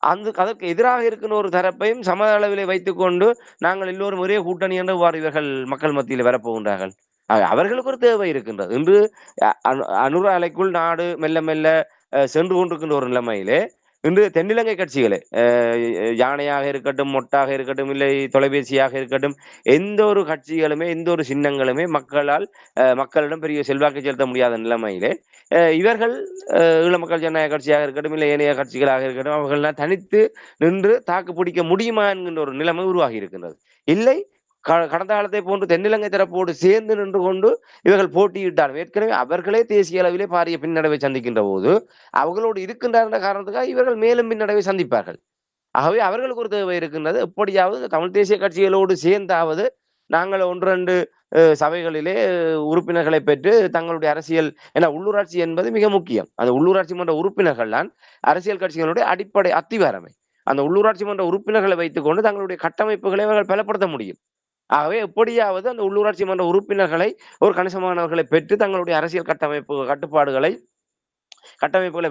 S2: அதற்கு எதிராக இருக்கின்ற ஒரு தரப்பையும் சம அளவிலே வைத்துக் கொண்டு நாங்கள் எல்லோரும் ஒரே கூட்டணி என்று இவர்கள் மக்கள் மத்தியில் வரப்போகின்றார்கள். அவர்களுக்கு ஒரு தேவை இருக்கின்றது. இன்று அனுர அலைக்குள் நாடு மெல்ல மெல்ல சென்று கொண்டிருக்கின்ற ஒரு நிலைமையிலே, இன்று தென்னிலங்கை கட்சிகளே யானையாக இருக்கட்டும், மொட்டாக இருக்கட்டும், இல்லை தொலைபேசியாக இருக்கட்டும், எந்த ஒரு கட்சிகளுமே, எந்த ஒரு சின்னங்களுமே மக்களிடம் பெரிய செல்வாக்கு செலுத்த முடியாத நிலைமையிலே, இவர்கள் ஈழ மக்கள் ஜனநாயக கட்சியாக இருக்கட்டும், இல்லை ஏனைய கட்சிகளாக இருக்கட்டும், அவர்கள்லாம் தனித்து நின்று தாக்கு பிடிக்க முடியுமா என்கின்ற ஒரு நிலைமை உருவாகி இருக்கின்றது. இல்லை கடந்த காலத்தை போன்று தென்னிலங்கை தரப்போடு சேர்ந்து நின்று கொண்டு இவர்கள் போட்டியிட்டாலும் ஏற்கனவே அவர்களே தேசிய அளவிலே பாரிய பின்னடைவை சந்திக்கின்ற போது அவர்களோடு இருக்கின்ற காரணத்துக்காக இவர்கள் மேலும் பின்னடைவை சந்திப்பார்கள். ஆகவே அவர்களுக்கு ஒரு தேவை இருக்கின்றது. எப்படியாவது தமிழ் தேசிய கட்சிகளோடு சேர்ந்தாவது நாங்கள் 1, 2 சபைகளிலே உறுப்பினர்களை பெற்று தங்களுடைய அரசியல், ஏன்னா உள்ளூராட்சி என்பது மிக முக்கியம். அந்த உள்ளூராட்சி மன்ற உறுப்பினர்கள் தான் அரசியல் கட்சிகளுடைய அடிப்படை அத்திவாரமே. அந்த உள்ளூராட்சி மன்ற உறுப்பினர்களை வைத்துக் கொண்டு தங்களுடைய கட்டமைப்புகளை அவர்கள் பலப்படுத்த முடியும். ஆகவே எப்படியாவது அந்த உள்ளூராட்சி மன்ற உறுப்பினர்களை ஒரு கணிசமானவர்களை பெற்று தங்களுடைய அரசியல் கட்டமைப்புகளை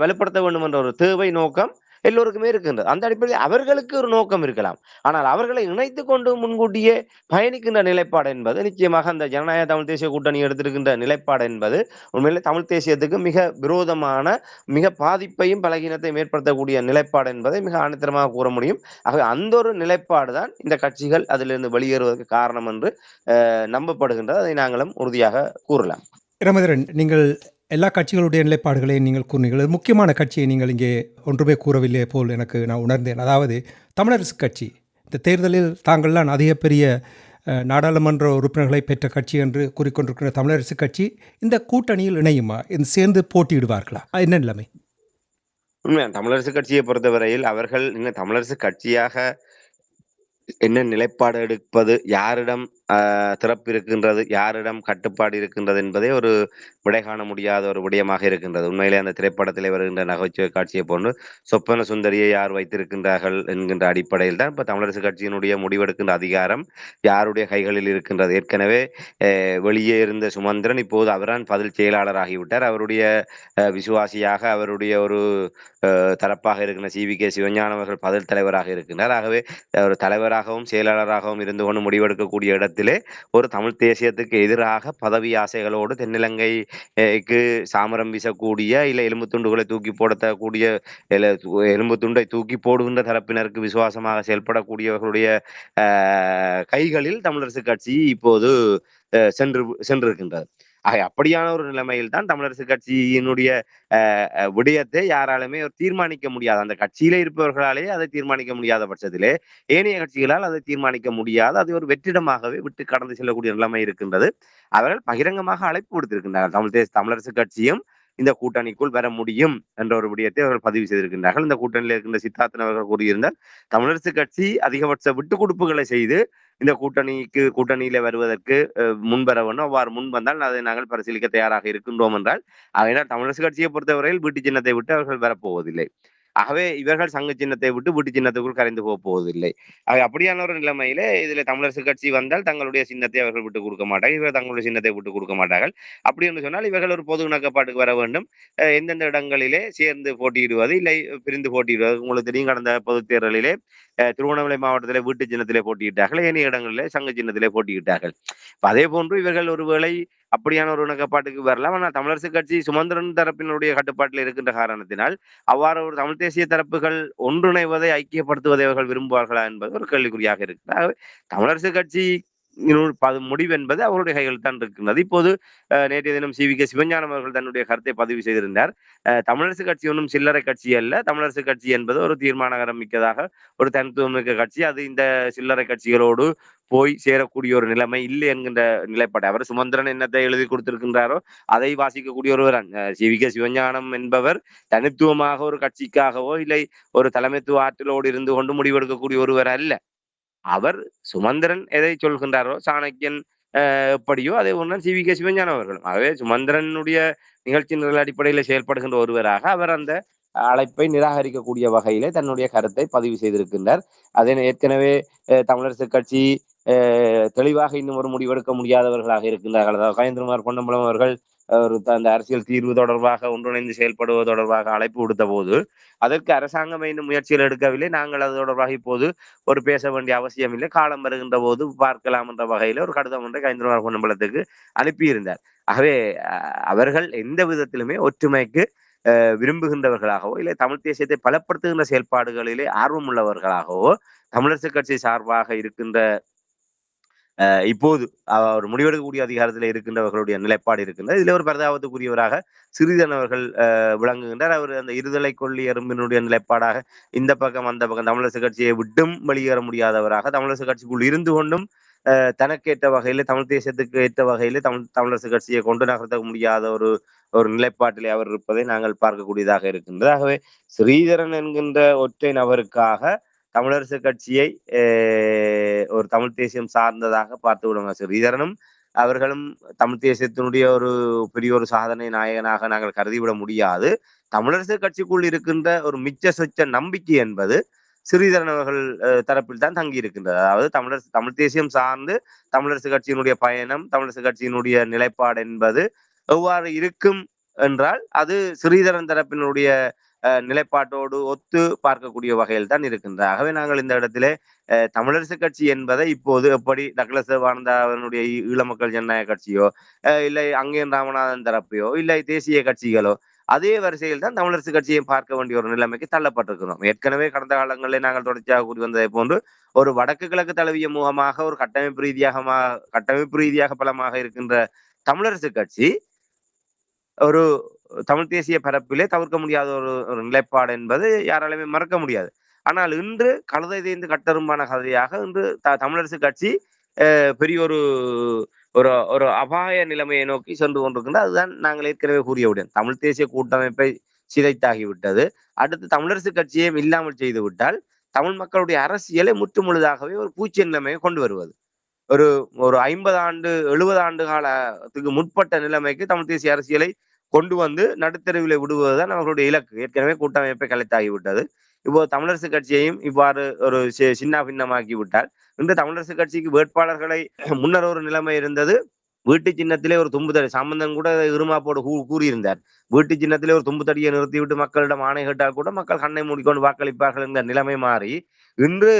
S2: வலுப்படுத்த வேண்டும் என்ற ஒரு தேவை நோக்கம் எல்லோருக்குமே இருக்கின்றது. அந்த அடிப்படையில் அவர்களுக்கு ஒரு நோக்கம் இருக்கலாம். ஆனால் அவர்களை இணைத்துக் கொண்டு முன்கூட்டியே பயணிக்கின்ற நிலைப்பாடு என்பது நிச்சயமாக அந்த ஜனநாயக தமிழ் தேசிய கூட்டணி எடுத்திருக்கின்ற நிலைப்பாடு என்பது உண்மையிலே தமிழ் தேசியத்துக்கு மிக விரோதமான, மிக பாதிப்பையும் பலகீனத்தையும் ஏற்படுத்தக்கூடிய நிலைப்பாடு என்பதை மிக ஆணித்தரமாக கூற முடியும். ஆகவே அந்த ஒரு நிலைப்பாடு தான் இந்த கட்சிகள் அதிலிருந்து வெளியேறுவதற்கு காரணம் என்று நம்பப்படுகின்றது. அதை நாங்களும் உறுதியாக கூறலாம்.
S1: பிரமதரன், நீங்கள் எல்லா கட்சிகளுடைய நிலைப்பாடுகளையும் நீங்கள் கூறினீர்கள். முக்கியமான கட்சியை நீங்கள் இங்கே ஒன்றுமே கூறவில்லை போல் நான் உணர்ந்தேன். அதாவது தமிழரசு கட்சி இந்த தேர்தலில் தாங்கள்லாம் அதிக பெரிய நாடாளுமன்ற உறுப்பினர்களை பெற்ற கட்சி என்று கூறிக்கொண்டிருக்கிற தமிழரசு கட்சி இந்த கூட்டணியில் இணையுமா? சேர்ந்து போட்டியிடுவார்களா? என்ன நிலைமை?
S2: உண்மையா தமிழரசு கட்சியை பொறுத்தவரையில் அவர்கள் இன்னும் தமிழரசு கட்சியாக என்ன நிலைப்பாடு எடுப்பது, யாரிடம் திறப்பு இருக்கின்றது, யாரிடம் கட்டுப்பாடு இருக்கின்றது என்பதே ஒரு விடை காண முடியாத ஒரு விடயமாக இருக்கின்றது. உண்மையிலே அந்த திரைப்படத்திலே வருகின்ற நகைச்சுவை காட்சியை போன்று சொப்பன சுந்தரியை யார் வைத்திருக்கின்றார்கள் என்கின்ற அடிப்படையில் தான் இப்ப தமிழரசு கட்சியினுடைய முடிவெடுக்கின்ற அதிகாரம் யாருடைய கைகளில் இருக்கின்றது. ஏற்கனவே வெளியே இருந்த சுமந்திரன் இப்போது அவரான் பதில் செயலாளராகிவிட்டார். அவருடைய விசுவாசியாக அவருடைய ஒரு தரப்பாக இருக்கின்ற CVK சிவஞானம் அவர்கள் பதில் தலைவராக இருக்கின்றார். ஆகவே ஒரு தலைவராகவும் செயலாளராகவும் இருந்து கொண்டு முடிவெடுக்கக்கூடிய இடத்திலே ஒரு தமிழ் தேசியத்துக்கு எதிராக பதவி ஆசைகளோடு தென்னிலங்கைக்கு சாமரம் வீசக்கூடிய, இல்லை எலும்பு துண்டுகளை தூக்கி போடக்கூடிய, எலும்பு துண்டை தூக்கி போடுகின்ற தரப்பினருக்கு விசுவாசமாக செயல்படக்கூடியவர்களுடைய கைகளில் தமிழரசு கட்சி இப்போது சென்றிருக்கின்றது. அப்படியான ஒரு நிலைமையில் தான் தமிழரசு கட்சியினுடைய விடயத்தை யாராலுமே தீர்மானிக்க முடியாது. அந்த கட்சியிலே இருப்பவர்களாலே அதை தீர்மானிக்க முடியாத பட்சத்திலே ஏனைய கட்சிகளால் அதை தீர்மானிக்க முடியாது. அது ஒரு வெற்றிடமாகவே விட்டு கடந்து செல்லக்கூடிய நிலைமை இருக்கின்றது. அவர்கள் பகிரங்கமாக அழைப்பு விடுத்திருக்கின்றார்கள். தமிழரசு கட்சியும் இந்த கூட்டணிக்குள் வர முடியும் என்ற ஒரு விடயத்தை அவர்கள் பதிவு செய்திருக்கின்றார்கள். இந்த கூட்டணியில் இருக்கின்ற சித்தார்த்தன் அவர்கள் கூறியிருந்தால் தமிழரசு கட்சி அதிகபட்ச விட்டு கொடுப்புகளை செய்து இந்த கூட்டணியில வருவதற்கு முன்வர வேண்டும். அவ்வாறு முன் வந்தால் அதை நாங்கள் பரிசீலிக்க தயாராக இருக்கின்றோம் என்றால், அதனால் தமிழரசு கட்சியை பொறுத்தவரையில் வீட்டு சின்னத்தை விட்டு அவர்கள் வரப்போவதில்லை. ஆகவே இவர்கள் சங்க சின்னத்தை விட்டு வீட்டு சின்னத்துக்குள் கரைந்து போக போவதில்லை. அப்படியான ஒரு நிலைமையிலே இதுல தமிழரசு கட்சி வந்தால் தங்களுடைய சின்னத்தை அவர்கள் விட்டுக் கொடுக்க மாட்டார்கள். இவர்கள் தங்களுடைய சின்னத்தை விட்டுக் கொடுக்க மாட்டார்கள். அப்படி என்று சொன்னால் இவர்கள் ஒரு பொது இணக்கப்பாட்டுக்கு வர வேண்டும். எந்தெந்த இடங்களிலே சேர்ந்து போட்டியிடுவது, இல்லை பிரிந்து போட்டியிடுவது. உங்களுக்கு தெரியும், கடந்த பொதுத் தேர்தலிலே திருவண்ணாமலை மாவட்டத்திலே வீட்டு சின்னத்திலே போட்டியிட்டார்கள், ஏனைய இடங்களிலே சங்க சின்னத்திலே போட்டியிட்டார்கள். அதே போன்று இவர்கள் ஒருவேளை அப்படியான ஒரு இணக்கப்பாட்டுக்கு வரலாம். ஆனால் தமிழரசு கட்சி சுமந்திரன் தரப்பினுடைய கட்டுப்பாட்டில் இருக்கின்ற காரணத்தினால் அவ்வாறு ஒரு தமிழ் தேசிய தரப்புகள் ஒன்றிணைவதை, ஐக்கியப்படுத்துவதை அவர்கள் விரும்புவார்களா என்பது ஒரு கேள்விக்குறியாக இருக்கிறது. தமிழரசு கட்சி முடிவு என்பது அவருடைய கைகள் தான் இருக்கின்றது. இப்போது நேற்றைய தினம் CVK சிவஞானம் அவர்கள் தன்னுடைய கருத்தை பதிவு செய்திருந்தார். தமிழரசு கட்சி ஒன்றும் சில்லறை கட்சி அல்ல. தமிழரசு கட்சி என்பது ஒரு தீர்மானகரம் மிக்கதாக ஒரு தனித்துவம் மிக்க கட்சி. அது இந்த சில்லறை கட்சிகளோடு போய் சேரக்கூடிய ஒரு நிலைமை இல்லை என்கின்ற நிலைப்பாடு. அவர் சுமந்திரன் என்னத்தை எழுதி கொடுத்திருக்கின்றாரோ அதை வாசிக்கக்கூடிய ஒருவர். CVK சிவஞானம் என்பவர் தனித்துவமாக ஒரு கட்சிக்காகவோ இல்லை ஒரு தலைமைத்துவ ஆற்றலோடு இருந்து கொண்டு முடிவெடுக்கக்கூடிய ஒருவர் அல்ல. அவர் சுமந்திரன் எதை சொல்கின்றாரோ, சாணக்கியன் எப்படியோ அதே ஒன்றுதான் CVK சிவஞானம் அவர்களும். ஆகவே சுமந்திரனுடைய நிகழ்ச்சி நிரல் அடிப்படையில் செயல்படுகின்ற ஒருவராக அவர் அந்த அழைப்பை நிராகரிக்கக்கூடிய வகையிலே தன்னுடைய கருத்தை பதிவு செய்திருக்கின்றார். அதே ஏற்கனவே தமிழரசு கட்சி தெளிவாக இன்னும் ஒரு முடிவெடுக்க முடியாதவர்களாக இருக்கின்றார்கள். அதாவது கஜேந்திரகுமார் பொன்னம்பலம் அவர்கள் அந்த அரசியல் தீர்வு தொடர்பாக ஒன்றிணைந்து செயல்படுவது தொடர்பாக அழைப்பு விடுத்த போது அதற்கு அரசாங்கம் இன்னும் முயற்சிகள் எடுக்கவில்லை. நாங்கள் அது தொடர்பாக இப்போது ஒரு பேச வேண்டிய அவசியம் இல்லை, காலம் வருகின்ற போது பார்க்கலாம் என்ற வகையில் ஒரு கடிதம் ஒன்றை கஜேந்திரகுமார் பொன்னம்பலத்துக்கு அனுப்பியிருந்தார். ஆகவே அவர்கள் எந்த விதத்திலுமே ஒற்றுமைக்கு விரும்புகின்றவர்களாகவோ இல்லை தமிழ் தேசியத்தை பலப்படுத்துகின்ற செயல்பாடுகளிலே ஆர்வம் உள்ளவர்களாகவோ தமிழரசு கட்சி சார்பாக இருக்கின்ற இப்போது அவர் முடிவெடுக்கக்கூடிய அதிகாரத்தில் இருக்கின்றவர்களுடைய நிலைப்பாடு இருக்கின்றது. இதுல ஒரு பரிதாபத்துக்குரியவராக சிறிதன் அவர்கள் விளங்குகின்றார். அவர் அந்த இருதலை கொள்ளி எறும்பினுடைய நிலைப்பாடாக இந்த பக்கம் அந்த பக்கம் தமிழரசு கட்சியை விட்டும் வெளியேற முடியாதவராக, தமிழரசு கட்சிக்குள் இருந்து கொண்டும் தனக்கேற்ற வகையில் தமிழ் தேசியத்துக்கு ஏற்ற வகையில் தமிழரசு கட்சியை கொண்டு நகர்த்த முடியாத ஒரு நிலைப்பாட்டிலே அவர் இருப்பதை நாங்கள் பார்க்கக்கூடியதாக இருக்கின்றது. ஆகவே ஸ்ரீதரன் என்கின்ற ஒற்றை நபருக்காக தமிழரசு கட்சியை ஒரு தமிழ் தேசியம் சார்ந்ததாக பார்த்து விடுவாங்க. ஸ்ரீதரனும் அவர்களும் தமிழ் தேசியத்தினுடைய ஒரு பெரிய ஒரு சாதனை நாயகனாக நாங்கள் கருதிவிட முடியாது. தமிழரசு கட்சிக்குள் இருக்கின்ற ஒரு மிச்ச சொச்ச நம்பிக்கை என்பது ஸ்ரீதரன் அவர்கள் தரப்பில் தான் தங்கி இருக்கின்றது. அதாவது தமிழ் தேசியம் சார்ந்து தமிழரசு கட்சியினுடைய பயணம், தமிழரசு கட்சியினுடைய நிலைப்பாடு என்பது எவ்வாறு இருக்கும் என்றால் அது ஸ்ரீதரன் தரப்பினுடைய நிலைப்பாட்டோடு ஒத்து பார்க்கக்கூடிய வகையில் தான் இருக்கின்றது. ஆகவே நாங்கள் இந்த இடத்திலே தமிழரசு கட்சி என்பதை இப்போது எப்படி டக்ளஸ் தேவானந்தாவினுடைய ஈழ மக்கள் ஜனநாயக கட்சியோ இல்லை அங்கேன் ராமநாதன் தரப்பையோ இல்லை தேசிய கட்சிகளோ அதே வரிசையில் தான் தமிழரசு கட்சியை பார்க்க வேண்டிய ஒரு நிலைமைக்கு தள்ளப்பட்டிருக்கிறோம். ஏற்கனவே கடந்த காலங்களில் நாங்கள் தொடர்ச்சியாக கூறி வந்ததை போன்று ஒரு வடக்கு கிழக்கு தழுவிய முகமாக ஒரு கட்டமைப்பு ரீதியாக பலமாக இருக்கின்ற தமிழரசு கட்சி ஒரு தமிழ் தேசிய பரப்பிலே தவிர்க்க முடியாத ஒரு நிலைப்பாடு என்பது யாராலுமே மறக்க முடியாது. ஆனால் இன்று கழுதை தேய்ந்து கட்டரும்பான கதையாக இன்று தமிழரசு கட்சி பெரிய ஒரு ஒரு அபாய நிலைமையை நோக்கி சென்று கொண்டிருக்கின்றது. அதுதான் நாங்கள் ஏற்கனவே கூறியவுடன் தமிழ் தேசிய கூட்டமைப்பை சிதைத்தாகிவிட்டது. அடுத்து தமிழரசு கட்சியை இல்லாமல் செய்து விட்டால் தமிழ் மக்களுடைய அரசியலை முற்றுமுழுதாகவே ஒரு பூச்சிய நிலைமையை கொண்டு வருவது. ஒரு 50 ஆண்டு 70 ஆண்டு காலத்துக்கு முற்பட்ட நிலைமைக்கு தமிழ் தேசிய அரசியலை கொண்டு வந்து நடுத்தருவிலை விடுவதுதான் அவர்களுடைய இலக்கு. ஏற்கனவே கூட்டமைப்பை கலைத்தாகிவிட்டது. இப்போ தமிழரசு கட்சியையும் இவ்வாறு ஒரு சின்ன பின்னமாக்கி விட்டால் இன்று தமிழரசு கட்சிக்கு வேட்பாளர்களை முன்னர் ஒரு நிலைமை இருந்தது. வீட்டு சின்னத்திலே ஒரு தும்புத்தடி சம்பந்தம் கூட இருமாப்போடு கூறியிருந்தார். வீட்டு சின்னத்திலே ஒரு தும்புத்தடியை நிறுத்திவிட்டு மக்களிடம் ஆணை கேட்டால் கூட மக்கள் கண்ணை மூடிக்கொண்டு வாக்களிப்பார்கள் என்ற நிலைமை மாறி இன்று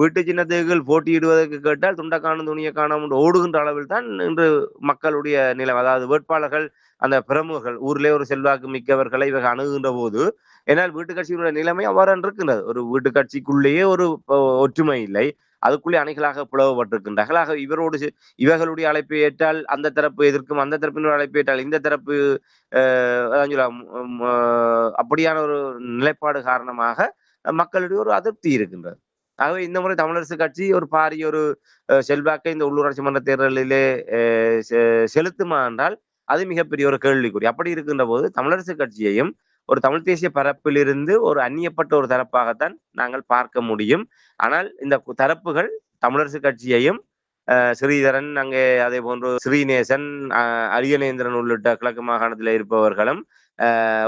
S2: வீட்டு சின்னத்துகள் போட்டியிடுவதற்கு கேட்டால் துண்டை காணும் துணியை காணும் ஓடுகின்ற அளவில் தான் இன்று மக்களுடைய நிலை. அதாவது வேட்பாளர்கள் அந்த பிரமுகர்கள் ஊரிலே ஒரு செல்வாக்கு மிக்கவர்களை இவங்க அணுகுகின்ற போது ஏன்னால் வீட்டு கட்சியினுடைய நிலைமை அவ்வாறு இருக்கின்றது. ஒரு வீட்டு கட்சிக்குள்ளேயே ஒரு ஒற்றுமை இல்லை, அதுக்குள்ளே அணிகளாக பிளவுபட்டிருக்கின்றார்கள். ஆக இவர்களுடைய அழைப்பை ஏற்றால் அந்த தரப்பு எதிர்க்கும், அந்த தரப்பினுடைய அழைப்பை ஏற்றால் இந்த தரப்பு அப்படியான ஒரு நிலைப்பாடு காரணமாக மக்களுடைய ஒரு அதிருப்தி இருக்கின்றது. ஆகவே இந்த முறை தமிழரசு கட்சி ஒரு பாரிய ஒரு செல்வாக்கை இந்த உள்ளூராட்சி மன்ற தேர்தலிலே செலுத்துமா என்றால் அது மிகப்பெரிய ஒரு கேள்விக்குறி. அப்படி இருக்கின்ற போது தமிழரசு கட்சியையும் ஒரு தமிழ் தேசிய பரப்பிலிருந்து ஒரு அந்நியப்பட்ட ஒரு தரப்பாகத்தான் நாங்கள் பார்க்க முடியும். ஆனால் இந்த தரப்புகள் தமிழரசு கட்சியையும் ஸ்ரீதரன், அங்கே அதே போன்று ஸ்ரீநேசன், அரியநேந்திரன் உள்ளிட்ட கிழக்கு மாகாணத்தில் இருப்பவர்களும்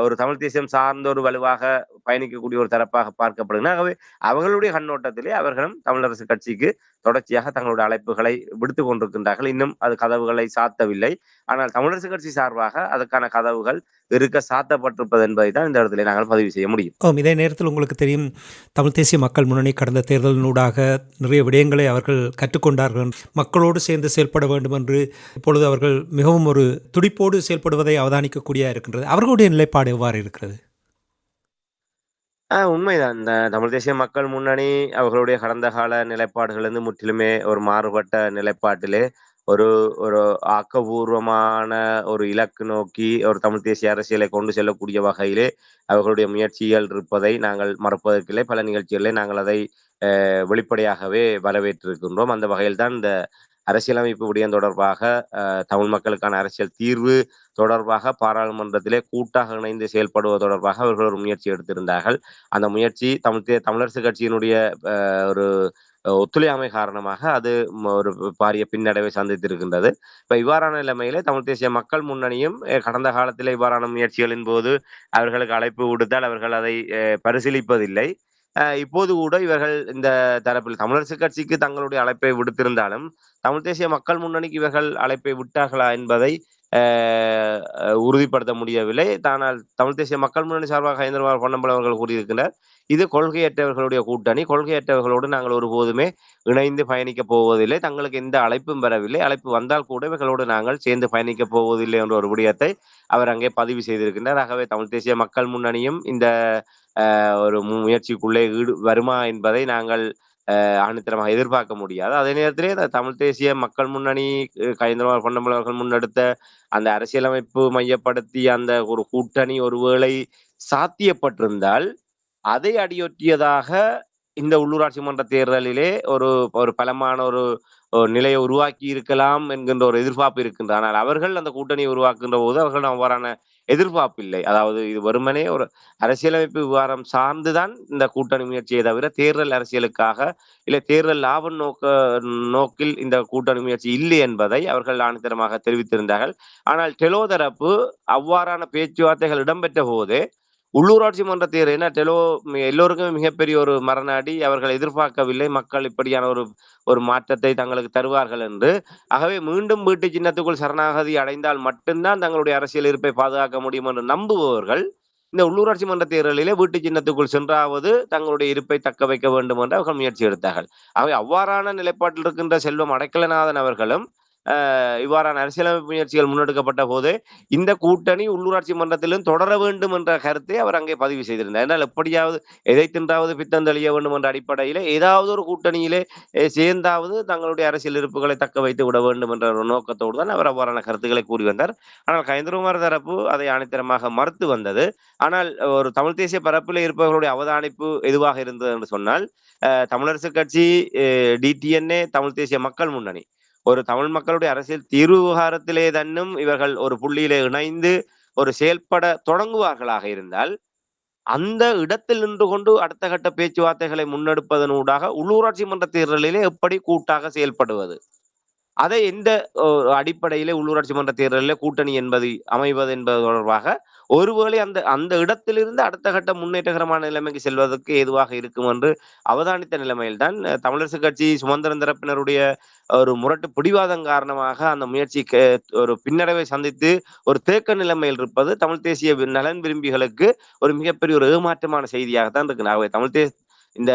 S2: ஒரு தமிழ் தேசியம் சார்ந்த ஒரு வலுவாக பயணிக்கக்கூடிய ஒரு தரப்பாக பார்க்கப்படுகிறது. ஆகவே அவர்களுடைய கண்ணோட்டத்திலே அவர்களும் தமிழரசு கட்சிக்கு தொடர்ச்சியாக தங்களுடைய அழைப்புகளை விடுத்துக் கொண்டிருக்கின்றார்கள். இன்னும் அது கதவுகளை சாத்தவில்லை. ஆனால் தமிழரசு கட்சி சார்பாக அதற்கான கதவுகள் இருக்க சாத்தப்பட்டிருப்பது என்பதை தான் இந்த இடத்துல நாங்கள் பதிவு செய்ய முடியும்.
S1: இதே நேரத்தில் உங்களுக்கு தெரியும், தமிழ் தேசிய மக்கள் முன்னணி கடந்த தேர்தலினூடாக நிறைய விடயங்களை அவர்கள் கற்றுக்கொண்டார்கள். மக்களோடு சேர்ந்து செயல்பட வேண்டும் என்று இப்பொழுது அவர்கள் மிகவும் ஒரு துடிப்போடு செயல்படுவதை அவதானிக்கக்கூடிய இருக்கின்றது. அவர்களுடைய நிலைப்பாடு எவ்வாறு இருக்கிறது?
S2: உண்மைதான். இந்த தமிழ் தேசிய மக்கள் முன்னணி அவர்களுடைய கடந்த கால நிலைப்பாடுகளிலிருந்து முற்றிலுமே ஒரு மாறுபட்ட நிலைப்பாட்டிலே ஒரு ஒரு ஆக்கபூர்வமான ஒரு இலக்கு நோக்கி ஒரு தமிழ் தேசிய அரசியலை கொண்டு செல்லக்கூடிய வகையிலே அவர்களுடைய முயற்சிகள் இருப்பதை நாங்கள் மறப்பதற்கில்லை. பல நிகழ்ச்சிகளிலே நாங்கள் அதை வெளிப்படையாகவே வரவேற்றிருக்கின்றோம். அந்த வகையில் தான் இந்த அரசியலமைப்பு விடயம் தொடர்பாக தமிழ் மக்களுக்கான அரசியல் தீர்வு தொடர்பாக பாராளுமன்றத்திலே கூட்டாக இணைந்து செயல்படுவது தொடர்பாக அவர்கள் ஒரு முயற்சி எடுத்திருந்தார்கள். அந்த முயற்சி தமிழரசு கட்சியினுடைய ஒரு ஒத்துழையாமை காரணமாக அது ஒரு பாரிய பின்னடைவை சந்தித்திருக்கின்றது. இப்ப இவ்வாறான நிலைமையிலே தமிழ் தேசிய மக்கள் முன்னணியும் கடந்த காலத்தில் இவ்வாறான முயற்சிகளின் போது அவர்களுக்கு அழைப்பு விடுத்தால் அவர்கள் அதை பரிசீலிப்பதில்லை. இப்போது கூட இவர்கள் இந்த தரப்பில் தமிழரசுக் கட்சிக்கு தங்களுடைய அழைப்பை விடுத்திருந்தாலும், தமிழ் தேசிய மக்கள் முன்னணிக்கு இவர்கள் அழைப்பை விட்டார்களா என்பதை உறுதிப்படுத்த முடியவில்லை. ஆனால் தமிழ் தேசிய மக்கள் முன்னணி சார்பாக ஹைதராபாத் பொன்னம்பலம் அவர்கள் கூறியிருக்கின்றார், இது கொள்கையற்றவர்களுடைய கூட்டணி. கொள்கையற்றவர்களோடு நாங்கள் ஒருபோதுமே இணைந்து பயணிக்கப் போவதில்லை. தங்களுக்கு எந்த அழைப்பும் வரவில்லை. அழைப்பு வந்தால் கூட இவர்களோடு நாங்கள் சேர்ந்து பயணிக்கப் போவதில்லை என்ற ஒரு விடயத்தை அவர் அங்கே பதிவு செய்திருக்கின்றார். ஆகவே தமிழ் தேசிய மக்கள் முன்னணியும் இந்த ஒரு முயற்சிக்குள்ளே வருமா என்பதை நாங்கள் ஆணித்தரமாக எதிர்பார்க்க முடியாது. அதே நேரத்திலே தமிழ் தேசிய மக்கள் முன்னணி கஜேந்திரகுமார் பொன்னம்பலம் அவர்கள் முன்னெடுத்த அந்த அரசியலமைப்பு மையப்படுத்திய அந்த ஒரு கூட்டணி ஒருவேளை சாத்தியப்பட்டிருந்தால் அதை அடியொற்றியதாக இந்த உள்ளூராட்சி மன்ற தேர்தலிலே ஒரு ஒரு பலமான ஒரு நிலையை உருவாக்கி இருக்கலாம் என்கின்ற ஒரு எதிர்பார்ப்பு இருக்கின்றது. ஆனால் அவர்கள் அந்த கூட்டணியை உருவாக்குகின்ற போது அவர்கள் அவ்வாறான எதிர்பார்ப்பு இல்லை. அதாவது இது வெறுமனே ஒரு அரசியலமைப்பு விவகாரம் சார்ந்துதான் இந்த கூட்டணி முயற்சியை தவிர தேர்தல் அரசியலுக்காக இல்லை தேர்தல் லாப நோக்கில் இந்த கூட்டணி முயற்சி இல்லை என்பதை அவர்கள் ஆணித்தரமாக தெரிவித்திருந்தார்கள். ஆனால் டெலோ தரப்பு அவ்வாறான பேச்சுவார்த்தைகள் இடம்பெற்ற போது உள்ளூராட்சி மன்ற தேர்தல் ஏன்னா டெலோ எல்லோருக்குமே மிகப்பெரிய ஒரு மரணாடி அவர்கள் எதிர்பார்க்கவில்லை மக்கள் இப்படியான ஒரு மாற்றத்தை தங்களுக்கு தருவார்கள் என்று. ஆகவே மீண்டும் வீட்டு சின்னத்துக்குள் சரணாகதி அடைந்தால் மட்டும்தான் தங்களுடைய அரசியல் இருப்பை பாதுகாக்க முடியும் என்று நம்புபவர்கள் இந்த உள்ளூராட்சி மன்ற தேர்தலிலே வீட்டு சின்னத்துக்குள் சென்றாவது தங்களுடைய இருப்பை தக்க வைக்க வேண்டும் என்று அவர்கள் முயற்சி எடுத்தார்கள். ஆகவே அவ்வாறான நிலைப்பாட்டில் இருக்கின்ற செல்வம் அடைக்கலநாதன் அவர்களும் இவ்வாறான அரசியலமைப்பு முயற்சிகள் முன்னெடுக்கப்பட்ட போது இந்த கூட்டணி உள்ளூராட்சி மன்றத்திலும் தொடர வேண்டும் என்ற கருத்தை அவர் அங்கே பதிவு செய்திருந்தார். என்றால் எப்படியாவது எதை தின்றாவது பித்தம் தெளிய வேண்டும் என்ற அடிப்படையிலே ஏதாவது ஒரு கூட்டணியிலே சேர்ந்தாவது தங்களுடைய அரசியல் இருப்புகளை தக்க வைத்து விட வேண்டும் என்ற ஒரு நோக்கத்தோடு தான் அவர் அவ்வாறான கருத்துக்களை கூறி வந்தார். ஆனால் கஜேந்திரகுமார் தரப்பு அதை ஆணித்தரமாக மறுத்து வந்தது. ஆனால் ஒரு தமிழ் தேசிய பரப்பில் இருப்பவர்களுடைய அவதானிப்பு எதுவாக இருந்தது என்று சொன்னால் தமிழரசு கட்சி, டிடிஎன்ஏ, தமிழ் தேசிய மக்கள் முன்னணி ஒரு தமிழ் மக்களுடைய அரசியல் தீர்வு விவகாரத்திலே தன்னும் இவர்கள் ஒரு புள்ளியிலே இணைந்து ஒரு செயல்பட தொடங்குவார்களாக இருந்தால் அந்த இடத்தில் நின்று கொண்டு அடுத்த கட்ட பேச்சுவார்த்தைகளை முன்னெடுப்பதனூடாக உள்ளூராட்சி மன்ற தேர்தலிலே எப்படி கூட்டாக செயல்படுவது, அதை எந்த அடிப்படையிலே உள்ளூராட்சி மன்ற தேர்தலில் கூட்டணி என்பது அமைவது என்பது தொடர்பாக ஒருவேளை அந்த அந்த இடத்திலிருந்து அடுத்த கட்ட முன்னேற்றகரமான நிலைமைக்கு செல்வதற்கு ஏதுவாக இருக்கும் என்று அவதானித்த நிலைமையில்தான் தமிழரசு கட்சி சுமந்திரன் தரப்பினருடைய ஒரு முரட்டு பிடிவாதம் காரணமாக அந்த முயற்சி ஒரு பின்னடைவை சந்தித்து ஒரு தேக்க நிலைமையில் இருப்பது தமிழ் தேசிய நலன் விரும்பிகளுக்கு ஒரு மிகப்பெரிய ஒரு ஏமாற்றமான செய்தியாகத்தான் இருக்கு. ஆகவே தமிழ் தேசிய இந்த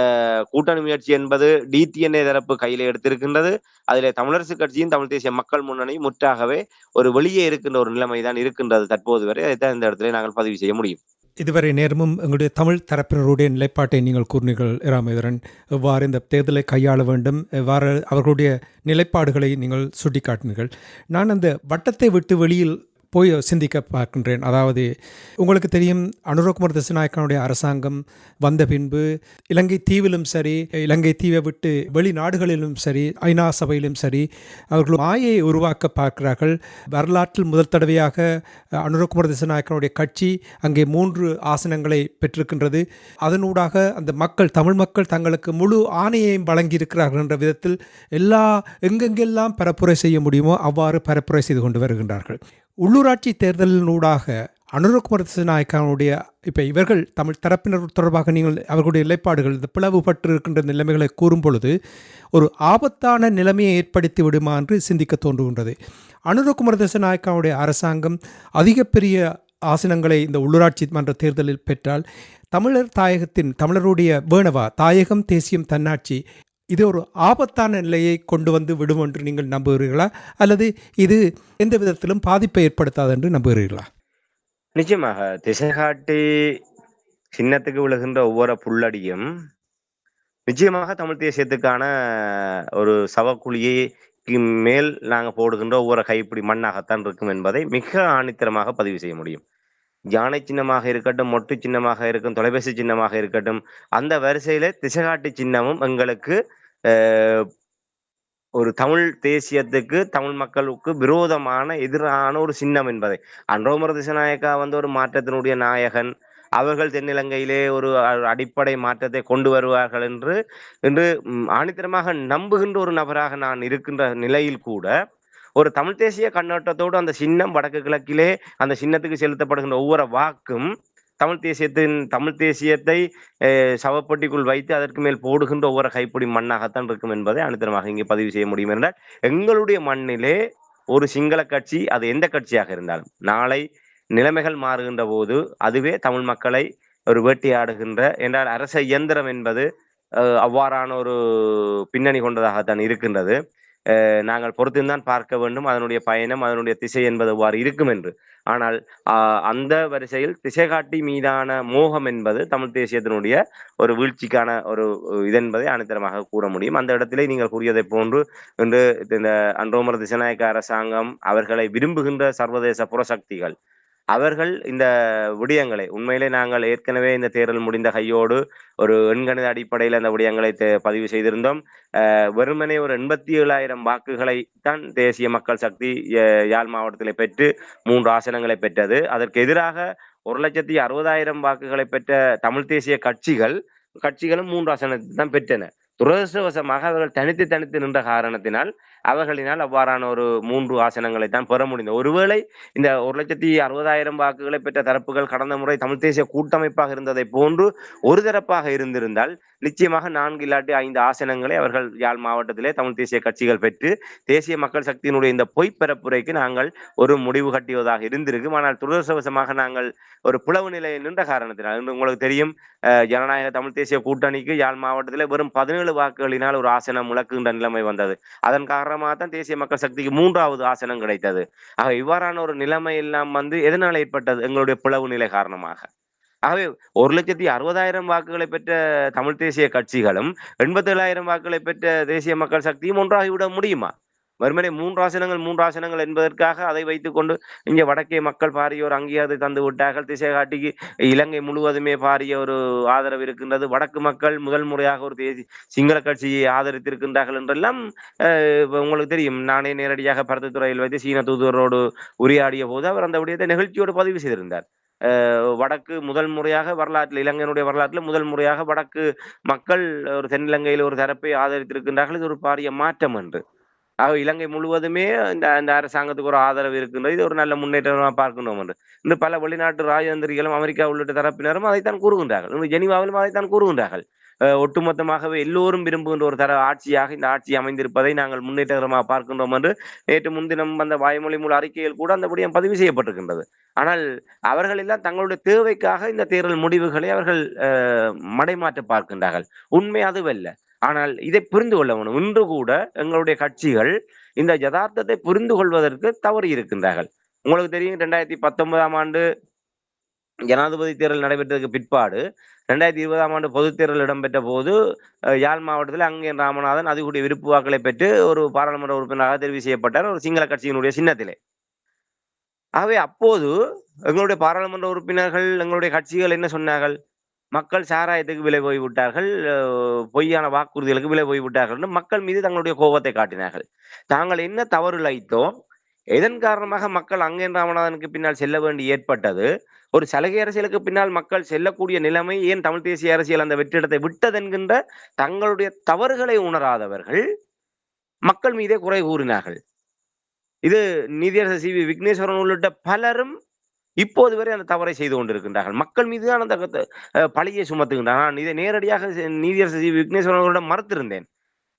S2: கூட்டணி முயற்சி என்பது டிடிஎன்ஏ தரப்பு கையில எடுத்திருக்கின்றது. அதிலே தமிழரசு கட்சியும் தமிழ் தேசிய மக்கள் முன்னணி முற்றாகவே ஒரு வெளியே இருக்கின்ற ஒரு நிலைமை தான் இருக்கின்றது தற்போது வரை. அதைத்தான் இந்த இடத்துல நாங்கள் பதிவு செய்ய முடியும்.
S1: இதுவரை நேரமும் எங்களுடைய தமிழ் தரப்பினருடைய நிலைப்பாட்டை நீங்கள் கூறினீர்கள் ராமேந்திரன். எவ்வாறு இந்த தேர்தலை கையாள வேண்டும், எவ்வாறு அவர்களுடைய நிலைப்பாடுகளை நீங்கள் சுட்டிக்காட்டினீர்கள். நான் அந்த வட்டத்தை விட்டு வெளியில் போய் சிந்திக்க பார்க்கின்றேன். அதாவது உங்களுக்கு தெரியும், அனுரகுமார் திசாநாயக்கனுடைய அரசாங்கம் வந்த பின்பு இலங்கை தீவிலும் சரி, இலங்கை தீவை விட்டு வெளிநாடுகளிலும் சரி, ஐநா சபையிலும் சரி, அவர்கள் மாயை உருவாக்க பார்க்கிறார்கள். வரலாற்றில் முதல் தடவையாக அனுரகுமார் திசாநாயக்கனுடைய கட்சி அங்கே 3 ஆசனங்களை பெற்றிருக்கின்றது. அதனூடாக அந்த மக்கள், தமிழ் மக்கள் தங்களுக்கு முழு ஆணையையும் வழங்கியிருக்கிறார்கள் என்ற விதத்தில் எங்கெங்கெல்லாம் பரப்புரை செய்ய முடியுமோ அவ்வாறு பரப்புரை செய்து கொண்டு வருகின்றார்கள். உள்ளூராட்சி தேர்தலினூடாக அனுரகுமார் திசாநாயக்கனுடைய இப்போ இவர்கள் தமிழ் தரப்பினர் தொடர்பாக நீங்கள் அவர்களுடைய நிலைப்பாடுகள் இந்த பிளவுபட்டு இருக்கின்ற நிலைமைகளை கூறும் பொழுது ஒரு ஆபத்தான நிலைமையை ஏற்படுத்தி விடுமா என்று சிந்திக்க தோன்றுகின்றது. அனுரகுமார் திசாநாயக்கனுடைய அரசாங்கம் அதிக பெரிய ஆசனங்களை இந்த உள்ளூராட்சி மன்ற தேர்தலில் பெற்றால் தமிழருடைய வேணவா தாயகம் தேசியம் தன்னாட்சி இது ஒரு ஆபத்தான நிலையை கொண்டு வந்து விடும் என்று நீங்கள் நம்புகிறீர்களா, அல்லது இது எந்த விதத்திலும் பாதிப்பை ஏற்படுத்தாது என்று நம்புகிறீர்களா?
S2: நிச்சயமாக திசை காட்டி சின்னத்துக்கு விழுகின்ற ஒவ்வொரு புள்ளடியும் நிச்சயமாக தமிழ் தேசியத்துக்கான ஒரு சவக்குழியை மேல் நாங்கள் போடுகின்ற ஒவ்வொரு கைப்பிடி மண்ணாகத்தான் இருக்கும் என்பதை மிக ஆணித்தரமாக பதிவு செய்ய முடியும். யானை சின்னமாக இருக்கட்டும், மொட்டு சின்னமாக இருக்கும், தொலைபேசி சின்னமாக இருக்கட்டும், அந்த வரிசையில திசைகாட்டி சின்னமும் எங்களுக்கு ஒரு தமிழ் தேசியத்துக்கு, தமிழ் மக்களுக்கு விரோதமான எதிரான ஒரு சின்னம் என்பதை அனுரகுமார் திசாநாயக்கா ஒரு மாற்றத்தினுடைய நாயகன், அவர்கள் தென்னிலங்கையிலே ஒரு அடிப்படை மாற்றத்தை கொண்டு வருவார்கள் என்று ஆணித்தரமாக நம்புகின்ற ஒரு நபராக நான் இருக்கின்ற நிலையில் கூட ஒரு தமிழ் தேசிய கண்ணோட்டத்தோடு அந்த சின்னம் வடக்கு கிழக்கிலே அந்த சின்னத்துக்கு செலுத்தப்படுகின்ற ஒவ்வொரு வாக்கும் தமிழ் தேசியத்தை சவப்பெட்டிக்குள் வைத்து அதற்கு மேல் போடுகின்ற ஒவ்வொரு கைப்பிடி மண்ணாகத்தான் இருக்கும் என்பதை அனுத்தரமாக இங்கே பதிவு செய்ய முடியும் என்றால், எங்களுடைய மண்ணிலே ஒரு சிங்கள கட்சி, அது எந்த கட்சியாக இருந்தாலும், நாளை நிலைமைகள் மாறுகின்ற போது அதுவே தமிழ் மக்களை ஒரு வேட்டையாடுகின்ற என்றால் அரச இயந்திரம் என்பது அவ்வாறான ஒரு பின்னணி கொண்டதாகத்தான் இருக்கின்றது. நாங்கள் பொறுத்துதான் பார்க்க வேண்டும் அதனுடைய பயணம், அதனுடைய திசை என்பது அவ்வாறு இருக்கும் என்று. ஆனால் அந்த வரிசையில் திசைகாட்டி மீதான மோகம் என்பது தமிழ் தேசியத்தினுடைய ஒரு வீழ்ச்சிக்கான ஒரு இதென்பதை அனுத்தரமாக கூற முடியும். அந்த இடத்திலே நீங்கள் கூறியதை போன்று இன்று இந்த அன்றோமர் திசநாயக்க அரசாங்கம் அவர்களை விரும்புகின்ற சர்வதேச புறசக்திகள் அவர்கள் இந்த விடயங்களை உண்மையிலே நாங்கள் ஏற்கனவே இந்த தேர்தல் முடிந்த கையோடு ஒரு எண்கணித அடிப்படையில் அந்த விடயங்களை பதிவு செய்திருந்தோம். வெறுமனே ஒரு 87,000 வாக்குகளை தான் தேசிய மக்கள் சக்தி யாழ் மாவட்டத்திலே பெற்று 3 ஆசனங்களை பெற்றது. அதற்கு எதிராக 1,60,000 வாக்குகளை பெற்ற தமிழ் தேசிய கட்சிகளும் 3 ஆசனத்தை தான் பெற்றன. துரதிருஷ்டவசமாக அவர்கள் தனித்து நின்ற காரணத்தினால் அவர்களினால் அவ்வாறான ஒரு 3 ஆசனங்களை தான் பெற முடிந்தது. ஒருவேளை இந்த 1,60,000 வாக்குகளை பெற்ற தரப்புகள் கடந்த முறை தமிழ் தேசிய கூட்டமைப்பாக இருந்ததை போன்று ஒரு தரப்பாக இருந்திருந்தால் நிச்சயமாக 4 இல்லாட்டி 5 ஆசனங்களை அவர்கள் யாழ் மாவட்டத்திலே தமிழ் தேசிய கட்சிகள் பெற்று தேசிய மக்கள் சக்தியினுடைய இந்த பொய் பரப்புரைக்கு நாங்கள் ஒரு முடிவு கட்டியதாக இருந்திருக்கும். ஆனால் துரதிருஷ்டவசமாக நாங்கள் ஒரு பிளவு நிலையில் நின்ற காரணத்தினால், உங்களுக்கு தெரியும், ஜனநாயக தமிழ் தேசிய கூட்டணிக்கு யாழ் மாவட்டத்தில் வெறும் 17 வாக்குகளினால் ஒரு ஆசனம் முழக்குகின்ற நிலைமை வந்தது. அதன் காரணமாக தான் தேசிய மக்கள் சக்திக்கு 3வது ஆசனம் கிடைத்தது. ஆக இவ்வாறான ஒரு நிலைமை எல்லாம் எதனால் ஏற்பட்டது? எங்களுடைய பிளவு நிலை காரணமாக. ஆகவே 1,60,000 வாக்குகளை பெற்ற தமிழ் தேசிய கட்சிகளும் 87,000 வாக்குகளை பெற்ற தேசிய மக்கள் சக்தியும் ஒன்றாகிவிட முடியுமா? வெறுமனே 3 ஆசனங்கள் என்பதற்காக அதை வைத்துக் கொண்டு இங்கே வடக்கே மக்கள் பாரிய ஒரு அங்கீகாரத்தை தந்து விட்டார்கள். திசை காட்டிக்கு இலங்கை முழுவதுமே பாரிய ஒரு ஆதரவு இருக்கின்றது. வடக்கு மக்கள் முதல் முறையாக ஒரு சிங்கள கட்சியை ஆதரித்திருக்கின்றார்கள் என்றெல்லாம் உங்களுக்கு தெரியும். நானே நேரடியாக பருத்தித்துறையில் வைத்து சீன தூதுவரோடு உரையாடிய போது அவர் அந்த விடயத்தை நிகழ்ச்சியோடு பதிவு செய்திருந்தார். வடக்கு முதல் முறையாக வரலாற்றில், இலங்கையினுடைய வரலாற்றில் முதல் முறையாக வடக்கு மக்கள் ஒரு தென்னிலங்கையில் ஒரு தரப்பை ஆதரித்திருக்கின்றார்கள். இது ஒரு பாரிய மாற்றம் என்று. இலங்கை முழுவதுமே இந்த அரசாங்கத்துக்கு ஒரு ஆதரவு இருக்கின்றது. இது ஒரு நல்ல முன்னேற்றமாக பார்க்கணும் என்று இன்று பல வெளிநாட்டு ராஜதந்திரிகளும் அமெரிக்கா உள்ளிட்ட தரப்பினரும் அதைத்தான் கூறுகின்றார்கள். ஜெனீவாவிலும் அதைத்தான் கூறுகின்றார்கள். ஒட்டுமொத்தமாகவே எல்லோரும் விரும்புகின்ற ஒரு ஆட்சியாக இந்த ஆட்சி அமைந்திருப்பதை நாங்கள் முன்னேற்றகரமாக பார்க்கின்றோம் என்று நேற்று முன்தினம் வந்த வாய்மொழி மூல அறிக்கையில் கூட அந்த விடயம் பதிவு செய்யப்பட்டிருக்கின்றது. ஆனால் அவர்கள் எல்லாம் தங்களுடைய தேவைக்காக இந்த தேர்தல் முடிவுகளை அவர்கள் மடைமாற்ற பார்க்கின்றார்கள். உண்மை அதுவல்ல. ஆனால் இதை புரிந்து கொள்ள வேண்டும். இன்று கூட எங்களுடைய கட்சிகள் இந்த யதார்த்தத்தை புரிந்து கொள்வதற்கு தவறி இருக்கின்றார்கள். உங்களுக்கு தெரியும், 2019ஆம் ஆண்டு ஜனாதிபதி தேர்தல் நடைபெற்றதுக்கு பிற்பாடு 2020ஆம் ஆண்டு பொதுத் தேர்தல் இடம்பெற்ற போது யாழ் மாவட்டத்தில் அங்கே ராமநாதன் அதிகூடிய விருப்பு வாக்களை பெற்று ஒரு பாராளுமன்ற உறுப்பினராக தெரிவு செய்யப்பட்டார், ஒரு சிங்கள கட்சியினுடைய சின்னத்திலே. ஆகவே அப்போது எங்களுடைய பாராளுமன்ற உறுப்பினர்கள், எங்களுடைய கட்சிகள் என்ன சொன்னார்கள்? மக்கள் சாராயத்துக்கு விலை போய்விட்டார்கள், பொய்யான வாக்குறுதிகளுக்கு விலை போய்விட்டார்கள் என்று மக்கள் மீது தங்களுடைய கோபத்தை காட்டினார்கள். தாங்கள் என்ன தவறு இழைத்தோம், எதன் காரணமாக மக்கள் அங்கேன் ராமநாதனுக்கு பின்னால் செல்ல வேண்டி ஏற்பட்டது, ஒரு சலுகை அரசியலுக்கு பின்னால் மக்கள் செல்லக்கூடிய நிலைமை ஏன் தமிழ் தேசிய அரசியல் அந்த வெற்றிடத்தை விட்டதென்கின்ற தங்களுடைய தவறுகளை உணராதவர்கள் மக்கள் மீதே குறை கூறினார்கள். இது நீதியரசர் சி வி விக்னேஸ்வரன் உள்ளிட்ட பலரும் இப்போது வரை அந்த தவறை செய்து கொண்டிருக்கின்றார்கள். மக்கள் மீதுதான் அந்த பழியை சுமத்துகின்றனர். நான் இதை நேரடியாக நீதியரசர் சி வி விக்னேஸ்வரனிடம் மறுத்திருந்தேன்.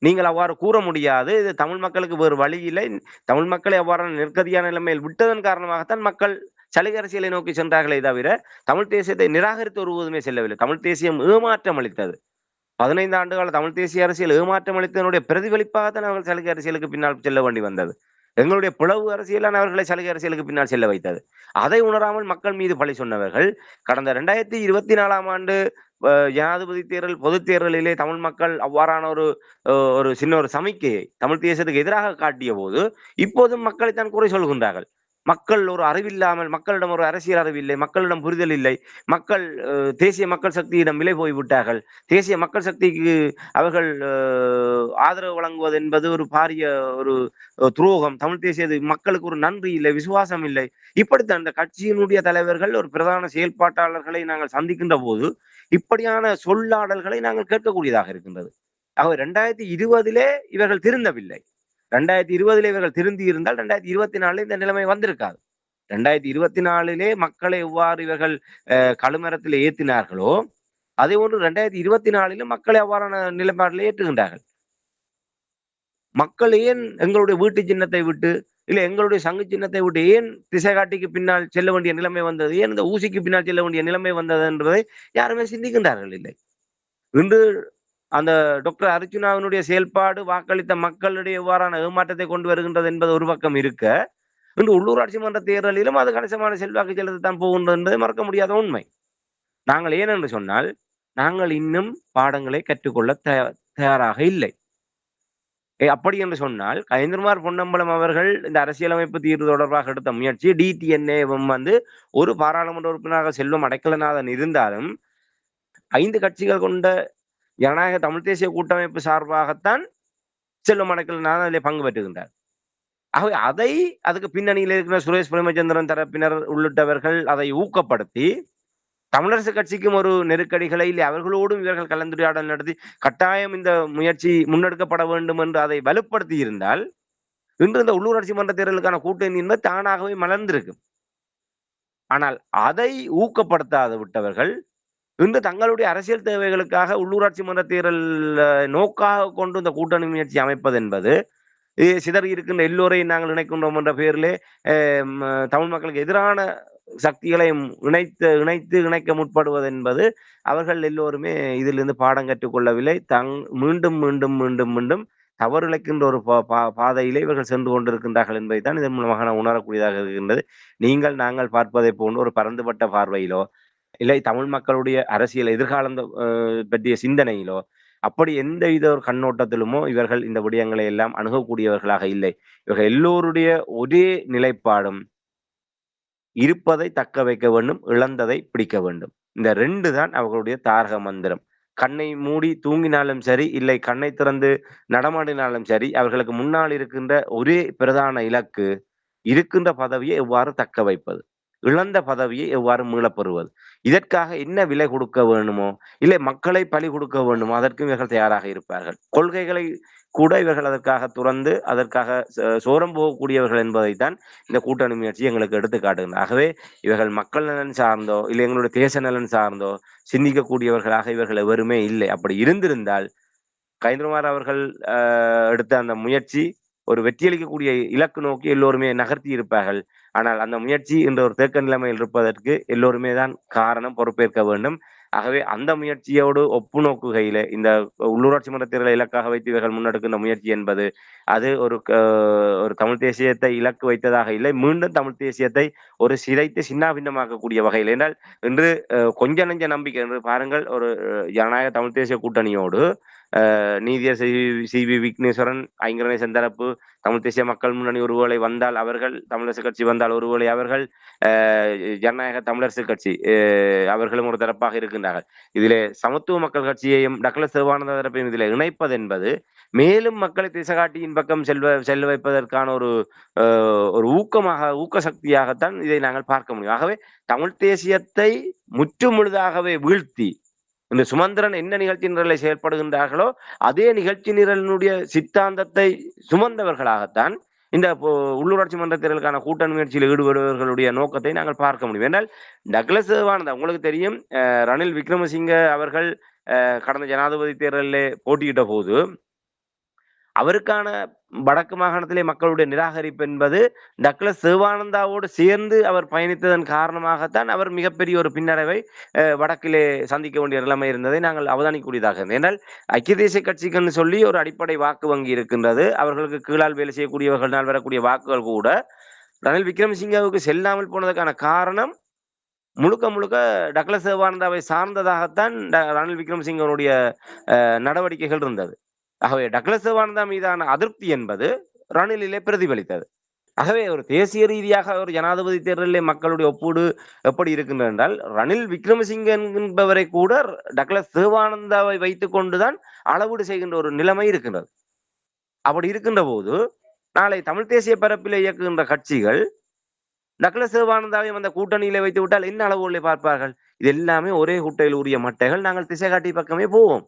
S2: நீங்கள் அவ்வாறு கூற முடியாது, இது தமிழ் மக்களுக்கு வேறு வழி இல்லை, தமிழ் மக்களை அவ்வாறான நெருக்கடியான நிலைமையில் விட்டதன் காரணமாகத்தான் மக்கள் சலுகை அரசியலை நோக்கி சென்றார்களே தவிர தமிழ் தேசியத்தை நிராகரித்து ஒருவதுமே செல்லவில்லை. தமிழ் தேசியம் ஏமாற்றம் அளித்தது. 15 ஆண்டுகால தமிழ் தேசிய அரசியல் ஏமாற்றம் அளித்ததனுடைய பிரதிபலிப்பாகத்தான் அவர்கள் சலுகை அரசியலுக்கு பின்னால் செல்ல வேண்டி வந்தது. எங்களுடைய பிளவு அரசியலான அவர்களை சலுகை அரசியலுக்கு பின்னால் செல்ல வைத்தது. அதை உணராமல் மக்கள் மீது பழி சொன்னவர்கள் கடந்த 2024ஆம் ஆண்டு ஜனாதிபதி தேர்தல், பொது தேர்தலிலே தமிழ் மக்கள் அவ்வாறான ஒரு சின்ன ஒரு சமிக்கையை தமிழ் தேசத்துக்கு எதிராக காட்டிய போது இப்போதும் மக்களைத்தான் குறை சொல்கின்றார்கள். மக்கள் ஒரு அறிவில்லாமல், மக்களிடம் ஒரு அரசியல் அறிவில்லை, மக்களிடம் புரிதல் இல்லை, மக்கள் தேசிய மக்கள் சக்தியிடம் விலை போய்விட்டார்கள், தேசிய மக்கள் சக்திக்கு அவர்கள் ஆதரவு வழங்குவது என்பது ஒரு பாரிய ஒரு துரோகம், தமிழ் தேசிய மக்களுக்கு ஒரு நன்றி இல்லை, விசுவாசம் இல்லை. இப்படித்தான் அந்த கட்சியினுடைய தலைவர்கள், ஒரு பிரதான செயல்பாட்டாளர்களை நாங்கள் சந்திக்கின்ற போது இப்படியான சொல்லாடல்களை நாங்கள் கேட்கக்கூடியதாக இருக்கின்றது. ஆக 2020 இவர்கள் திருந்தவில்லை. 2020 இவர்கள் திருந்தி இருந்தால் 2024 இந்த நிலைமை வந்திருக்காது. 2024 மக்களை எவ்வாறு இவர்கள் கழுமரத்தில் ஏத்தினார்களோ அதே ஒன்று 2024 மக்களை அவ்வாறான நிலைப்பாட்டில் ஏற்றுகின்றார்கள். மக்கள் ஏன் எங்களுடைய வீட்டு சின்னத்தை விட்டு இல்ல எங்களுடைய சங்கு சின்னத்தை விட்டு ஏன் திசை காட்டிக்கு பின்னால் செல்ல வேண்டிய நிலைமை வந்தது, ஏன் இந்த ஊசிக்கு பின்னால் செல்ல வேண்டிய நிலைமை வந்தது என்பதை யாருமே சிந்திக்கின்றார்கள் இல்லை. இன்று அந்த டாக்டர் அர்ச்சுனாவினுடைய செயல்பாடு வாக்களித்த மக்களிடையே எவ்வாறான ஏமாற்றத்தை கொண்டு வருகின்றது என்பது ஒரு பக்கம் இருக்க, இன்று உள்ளூராட்சி மன்ற தேர்தலிலும் அது கணிசமான செல்வாக்கு செலுத்தத்தான் போகின்றது என்பதை மறக்க முடியாத உண்மை. நாங்கள் ஏனென்று சொன்னால், நாங்கள் இன்னும் பாடங்களை கற்றுக்கொள்ள தயாராக இல்லை. அப்படி என்று சொன்னால், கஜேந்திரகுமார் பொன்னம்பலம் அவர்கள் இந்த அரசியலமைப்பு தீர்வு தொடர்பாக எடுத்த முயற்சி டிடிஎன்ஏ வந்து ஒரு பாராளுமன்ற உறுப்பினராக செல்வம் அடைக்கலநாதன் இருந்தாலும் 5 கட்சிகள் கொண்ட ஜனநாயக தமிழ் தேசிய கூட்டமைப்பு சார்பாகத்தான் செல்வம் அடைக்கலநாதன் அதிலே பங்கு பெற்றுகின்றார். ஆகவே அதுக்கு பின்னணியில் இருக்கிற சுரேஷ் பிரேமச்சந்திரன் தரப்பினர் உள்ளிட்டவர்கள் அதை ஊக்கப்படுத்தி தமிழரசு கட்சிக்கும் ஒரு நெருக்கடிகளை இல்லை அவர்களோடும் இவர்கள் கலந்துரையாடல் நடத்தி கட்டாயம் இந்த முயற்சி முன்னெடுக்கப்பட வேண்டும் என்று அதை வலுப்படுத்தி இருந்தால் இன்று இந்த உள்ளூராட்சி மன்ற தேர்தலுக்கான கூட்டணி என்பது தானாகவே மலர்ந்திருக்கும். ஆனால் அதை ஊக்கப்படுத்தாது விட்டவர்கள் இன்று தங்களுடைய அரசியல் தேவைகளுக்காக உள்ளூராட்சி மன்ற தேர்தல் நோக்காக கொண்டு இந்த கூட்டணி முயற்சி அமைப்பது என்பது சிதறி இருக்கின்ற எல்லோரையும் நாங்கள் இணைக்கின்றோம் என்ற பெயரிலே தமிழ் மக்களுக்கு எதிரான சக்திகளை இணைக்க முற்படுவது என்பது அவர்கள் எல்லோருமே இதிலிருந்து பாடம் கற்றுக்கொள்ளவில்லை. மீண்டும் மீண்டும் மீண்டும் மீண்டும் தவறிழைக்கின்ற ஒரு பாதையிலே இவர்கள் சென்று கொண்டிருக்கின்றார்கள் என்பதை தான் இதன் மூலமாக நான் உணரக்கூடியதாக இருக்கின்றது. நாங்கள் பார்ப்பதை போன்று ஒரு பரந்துபட்ட பார்வையிலோ இல்லை தமிழ் மக்களுடைய அரசியல் எதிர்காலம் பற்றிய சிந்தனையிலோ அப்படி எந்த ஒரு கண்ணோட்டத்திலுமோ இவர்கள் இந்த விடயங்களை எல்லாம் அணுகக்கூடியவர்களாக இல்லை. இவர்கள் எல்லோருடைய ஒரே நிலைப்பாடும் இருப்பதை தக்க வைக்க வேண்டும், இழந்ததை பிடிக்க வேண்டும். இந்த 2 தான் அவர்களுடைய தாரக மந்திரம். கண்ணை மூடி தூங்கினாலும் சரி, இல்லை கண்ணை திறந்து நடமாடினாலும் சரி, அவர்களுக்கு முன்னால் இருக்கின்ற ஒரே பிரதான இலக்கு இருக்கின்ற பதவியை எவ்வாறு தக்க வைப்பது, இழந்த பதவியை எவ்வாறு மீளப்பெறுவது. இதற்காக என்ன விலை கொடுக்க வேண்டுமோ இல்லை மக்களை பலி கொடுக்க வேண்டுமோ அதற்கும் இவர்கள் தயாராக இருப்பார்கள். கொள்கைகளை கூட இவர்கள் அதற்காக துறந்து அதற்காக சோரம் போகக்கூடியவர்கள் என்பதைத்தான் இந்த கூட்டணி முயற்சி எங்களுக்கு எடுத்து காட்டுகிறது. ஆகவே இவர்கள் மக்கள் நலன் சார்ந்தோ இல்லை எங்களுடைய தேச நலன் சார்ந்தோ சிந்திக்கக்கூடியவர்களாக இவர்கள் எவருமே இல்லை. அப்படி இருந்திருந்தால் கஜேந்திரகுமார் அவர்கள் எடுத்த அந்த முயற்சி ஒரு வெற்றியளிக்கக்கூடிய இலக்கு நோக்கி எல்லோருமே நகர்த்தி இருப்பார்கள். ஆனால் அந்த முயற்சி என்ற ஒரு தேக்க நிலைமையில் இருப்பதற்கு எல்லோருமே தான் காரணம், பொறுப்பேற்க வேண்டும். ஆகவே அந்த முயற்சியோடு ஒப்பு நோக்குகையில இந்த உள்ளூராட்சி மன்ற தேர்தலை இலக்காக வைத்து இவர்கள் முன்னெடுக்கின்ற முயற்சி என்பது அது ஒரு தமிழ் தேசியத்தை இலக்கு வைத்ததாக இல்லை, மீண்டும் தமிழ் தேசியத்தை ஒரு சிதைத்து சின்னாபின்னமாக்கக்கூடிய வகையில். என்றால் இன்று கொஞ்ச நெஞ்ச நம்பிக்கை என்று பாருங்கள், ஒரு ஜனநாயக தமிழ் தேசிய கூட்டணியோடு நீதியர் சி.வி. விக்னேஸ்வரன், ஐங்கரநேசன் தரப்பு, தமிழ் தேசிய மக்கள் முன்னணி ஒருவேளை வந்தால் அவர்கள், தமிழரசு கட்சி வந்தால் ஒருவேளை அவர்கள், ஜனநாயக தமிழரசு கட்சி அவர்களும் ஒரு தரப்பாக இருக்கின்றார்கள். இதிலே சமத்துவ மக்கள் கட்சியையும் டக்ளஸ் தேவானந்தா தரப்பையும் இதில் இணைப்பது என்பது மேலும் மக்களை திசைகாட்டியின் பக்கம் செல்ல வைப்பதற்கான ஒரு ஊக்க சக்தியாகத்தான் இதை நாங்கள் பார்க்க முடியும். ஆகவே தமிழ் தேசியத்தை முற்றுமுழுதாகவே வீழ்த்தி இந்த சுமந்திரன் என்ன நிகழ்ச்சி நிரலை செயல்படுகின்றார்களோ அதே நிகழ்ச்சி நிரலினுடைய சித்தாந்தத்தை சுமந்தவர்களாகத்தான் இந்த உள்ளூராட்சி மன்ற தேர்தலுக்கான கூட்டணி முயற்சியில் ஈடுபடுபவர்களுடைய நோக்கத்தை நாங்கள் பார்க்க முடியும். என்றால் டக்ளஸ் தேவானந்தா உங்களுக்கு தெரியும், ரணில் விக்ரமசிங்க அவர்கள் கடந்த ஜனாதிபதி தேர்தலிலே போட்டியிட்ட போது அவருக்கான வடக்கு மாகாணத்திலே மக்களுடைய நிராகரிப்பு என்பது டக்ளஸ் தேவானந்தாவோடு சேர்ந்து அவர் பயணித்ததன் காரணமாகத்தான் அவர் மிகப்பெரிய ஒரு பின்னடைவை வடக்கிலே சந்திக்க வேண்டிய நிலைமை இருந்ததை நாங்கள் அவதானிக்கூடியதாக இருந்தது. ஏனால் ஐக்கிய தேசிய கட்சிக்குன்னு சொல்லி ஒரு அடிப்படை வாக்கு வங்கி இருக்கின்றது. அவர்களுக்கு கீழால் வேலை செய்யக்கூடியவர்களால் வரக்கூடிய வாக்குகள் கூட ரணில் விக்ரமசிங்கவுக்கு செல்லாமல் போனதற்கான காரணம் முழுக்க டக்ளஸ் தேவானந்தாவை சார்ந்ததாகத்தான் ரணில் விக்ரமசிங்கனுடைய நடவடிக்கைகள் இருந்தது. ஆகவே டக்ளஸ் தேவானந்தா மீதான அதிருப்தி என்பது ரணிலிலே பிரதிபலித்தது. ஆகவே ஒரு தேசிய ரீதியாக ஒரு ஜனாதிபதி தேர்தலிலே மக்களுடைய ஒப்பீடு எப்படி இருக்கின்றது என்றால் ரணில் விக்ரமசிங்க என்பவரை கூட டக்ளஸ் தேவானந்தாவை வைத்துக் கொண்டுதான் அளவீடு செய்கின்ற ஒரு நிலைமை இருக்கின்றது. அப்படி இருக்கின்ற போது நாளை தமிழ் தேசிய பரப்பிலே இயக்குகின்ற கட்சிகள் டக்ளஸ் தேவானந்தாவை அந்த கூட்டணியிலே வைத்து விட்டால் என்ன அளவுகளை பார்ப்பார்கள்? இது எல்லாமே ஒரே குட்டையில் உரிய மட்டைகள், நாங்கள் திசை காட்டி பக்கமே போவோம்.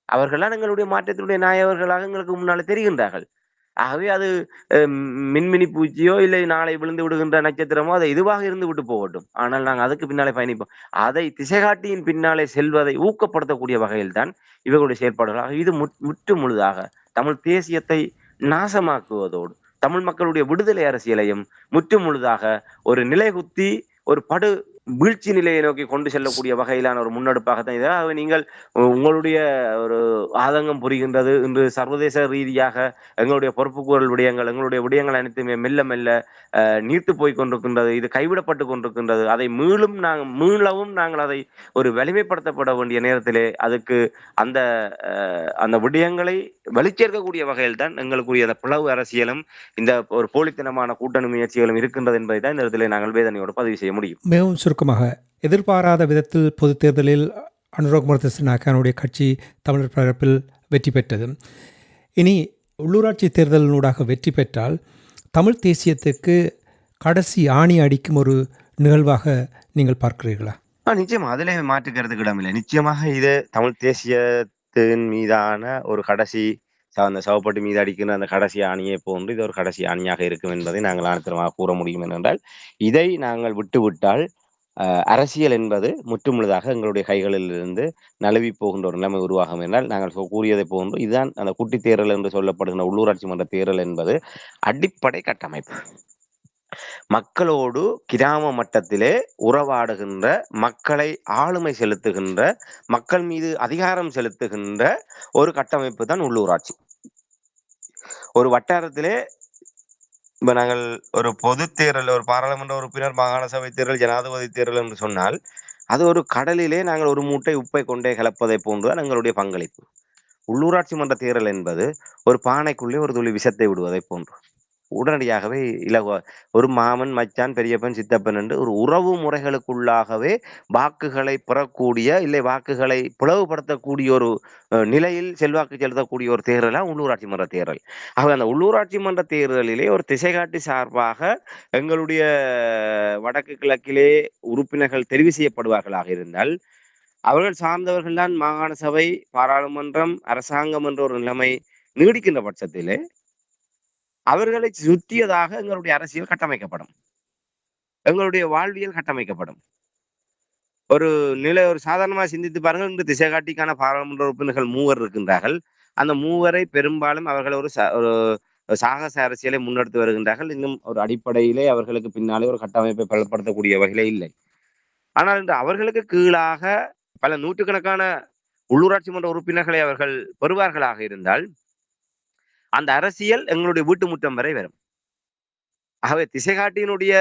S2: அவர்கள்லாம் எங்களுடைய மாற்றத்தினுடைய நாயகர்களாக எங்களுக்கு முன்னாலே தெரிகின்றார்கள். ஆகவே அது மின்மினி பூச்சியோ இல்லை நாளை விழுந்து விடுகின்ற நட்சத்திரமோ அதை எதுவாக இருந்து விட்டு போகட்டும். ஆனால் நாங்கள் அதுக்கு பின்னாலே பயணிப்போம். அதை திசைகாட்டியின் பின்னாலே செல்வதை ஊக்கப்படுத்தக்கூடிய வகையில் தான் இவர்களுடைய செயற்பாடுகள். இது முற்று முழுதாக தமிழ் தேசியத்தை நாசமாக்குவதோடு தமிழ் மக்களுடைய விடுதலை அரசியலையும் முற்று முழுதாக ஒரு நிலைகுத்தி ஒரு வீழ்ச்சி நிலையை நோக்கி கொண்டு செல்லக்கூடிய வகையிலான ஒரு முன்னெடுப்பாகத்தான் இது. ஆகவே நீங்கள் உங்களுடைய ஒரு ஆதங்கம் புரிகின்றது. இன்று சர்வதேச ரீதியாக எங்களுடைய பொறுப்புக்கூறல் விடயங்கள், எங்களுடைய விடயங்கள் அனைத்துமே மெல்ல மெல்ல நீர்த்து போய் கொண்டிருக்கின்றது. இது கைவிடப்பட்டு கொண்டிருக்கின்றது. அதை மீளவும் நாங்கள் அதை ஒரு வலிமைப்படுத்தப்பட வேண்டிய நேரத்திலே அதுக்கு அந்த அந்த விடயங்களை வெளிச்சேர்க்கக்கூடிய வகையில் தான் எங்களுக்குரிய அந்த பிளவு அரசியலும் இந்த ஒரு போலித்தனமான கூட்டணி முயற்சிகளும் இருக்கின்றது என்பதை தான் இந்த இடத்திலே நாங்கள் வேதனையோடு பதிவு செய்ய முடியும்.
S1: மிகவும் சுருக்கமாக, எதிர்பாராத விதத்தில் பொதுத் தேர்தலில் அனுரகுமார திசாநாயக்கனுடைய கட்சி தமிழர் பரப்பில் வெற்றி பெற்றது. இனி உள்ளூராட்சி தேர்தலினூடாக வெற்றி பெற்றால் தமிழ் தேசியத்துக்கு கடைசி ஆணி அடிக்கும் ஒரு நிகழ்வாக நீங்கள் பார்க்கிறீர்களா?
S2: நிச்சயமா, அதிலே மாற்றுக்கிறதுக்கு இடமில்லை. நிச்சயமாக இது தமிழ் தேசியத்தின் மீதான ஒரு கடைசி அந்த சவப்பட்டு மீது அடிக்கின்ற அந்த கடைசி ஆணியை போன்று இது ஒரு கடைசி ஆணியாக இருக்கும் என்பதை நாங்கள் ஆணித்தரமாக கூற முடியும். என்னென்றால் இதை நாங்கள் விட்டுவிட்டால் அரசியல் என்பது முற்றுமுழுதாக எங்களுடைய கைகளில் இருந்து நழுவி போகின்ற ஒரு நிலைமை உருவாகும். என்றால் நாங்கள் கூறியதை போன்று இதுதான் அந்த குட்டி தேர்தல் என்று சொல்லப்படுகின்ற உள்ளூராட்சி மன்ற தேர்தல் என்பது அடிப்படை கட்டமைப்பு. மக்களோடு கிராம மட்டத்திலே உறவாடுகின்ற, மக்களை ஆளுமை செலுத்துகின்ற, மக்கள் மீது அதிகாரம் செலுத்துகின்ற ஒரு கட்டமைப்பு தான் உள்ளூராட்சி. ஒரு வட்டாரத்திலே இப்ப நாங்கள் ஒரு பொது தேர்தல், ஒரு பாராளுமன்ற உறுப்பினர், மாகாண சபை தேர்தல், ஜனாதிபதி தேர்தல் என்று சொன்னால் அது ஒரு கடலிலே நாங்கள் ஒரு மூட்டை உப்பை கொண்டே கலப்பதை போன்றுதான் எங்களுடைய பங்களிப்பு. உள்ளூராட்சி மன்ற தேர்தல் என்பது ஒரு பானைக்குள்ளே ஒரு துளி விஷத்தை விடுவதை போன்று உடனடியாகவே ஒரு மாமன், மச்சான், பெரியப்பன், சித்தப்பன் என்று ஒரு உறவு முறைகளுக்குள்ளாகவே வாக்குகளை பெறக்கூடிய, இல்லை வாக்குகளை பிளவுபடுத்தக்கூடிய ஒரு நிலையில் செல்வாக்கு செலுத்தக்கூடிய ஒரு தேர்தலா உள்ளூராட்சி மன்ற தேர்தல். ஆக அந்த உள்ளூராட்சி மன்ற தேர்தலிலே ஒரு திசைகாட்டி சார்பாக எங்களுடைய வடக்கு கிழக்கிலே உறுப்பினர்கள் தெரிவு செய்யப்படுவார்களாக இருந்தால் அவர்கள் சார்ந்தவர்கள் தான் மாகாண சபை, பாராளுமன்றம், அரசாங்கம் என்ற ஒரு நிலைமை நீடிக்கின்ற பட்சத்திலே அவர்களை சுற்றியதாக எங்களுடைய அரசியல் கட்டமைக்கப்படும், எங்களுடைய வாழ்வியல் கட்டமைக்கப்படும். ஒரு சாதாரணமாக சிந்தித்து பாருங்கள். இன்று திசைகாட்டிக்கான பாராளுமன்ற உறுப்பினர்கள் 3 இருக்கின்றார்கள். அந்த 3 பெரும்பாலும் அவர்கள் ஒரு சாகச அரசியலை முன்னெடுத்து வருகின்றார்கள். இன்னும் ஒரு அடிப்படையிலே அவர்களுக்கு பின்னாலே ஒரு கட்டமைப்பை பலப்படுத்தக்கூடிய வகையிலே இல்லை. ஆனால் இன்று அவர்களுக்கு கீழாக பல நூற்றுக்கணக்கான உள்ளூராட்சி மன்ற உறுப்பினர்களை அவர்கள் பெறுவார்களாக இருந்தால் அந்த அரசியல் எங்களுடைய வீட்டு முற்றம் வரை வரும். ஆகவே திசைகாட்டியினுடைய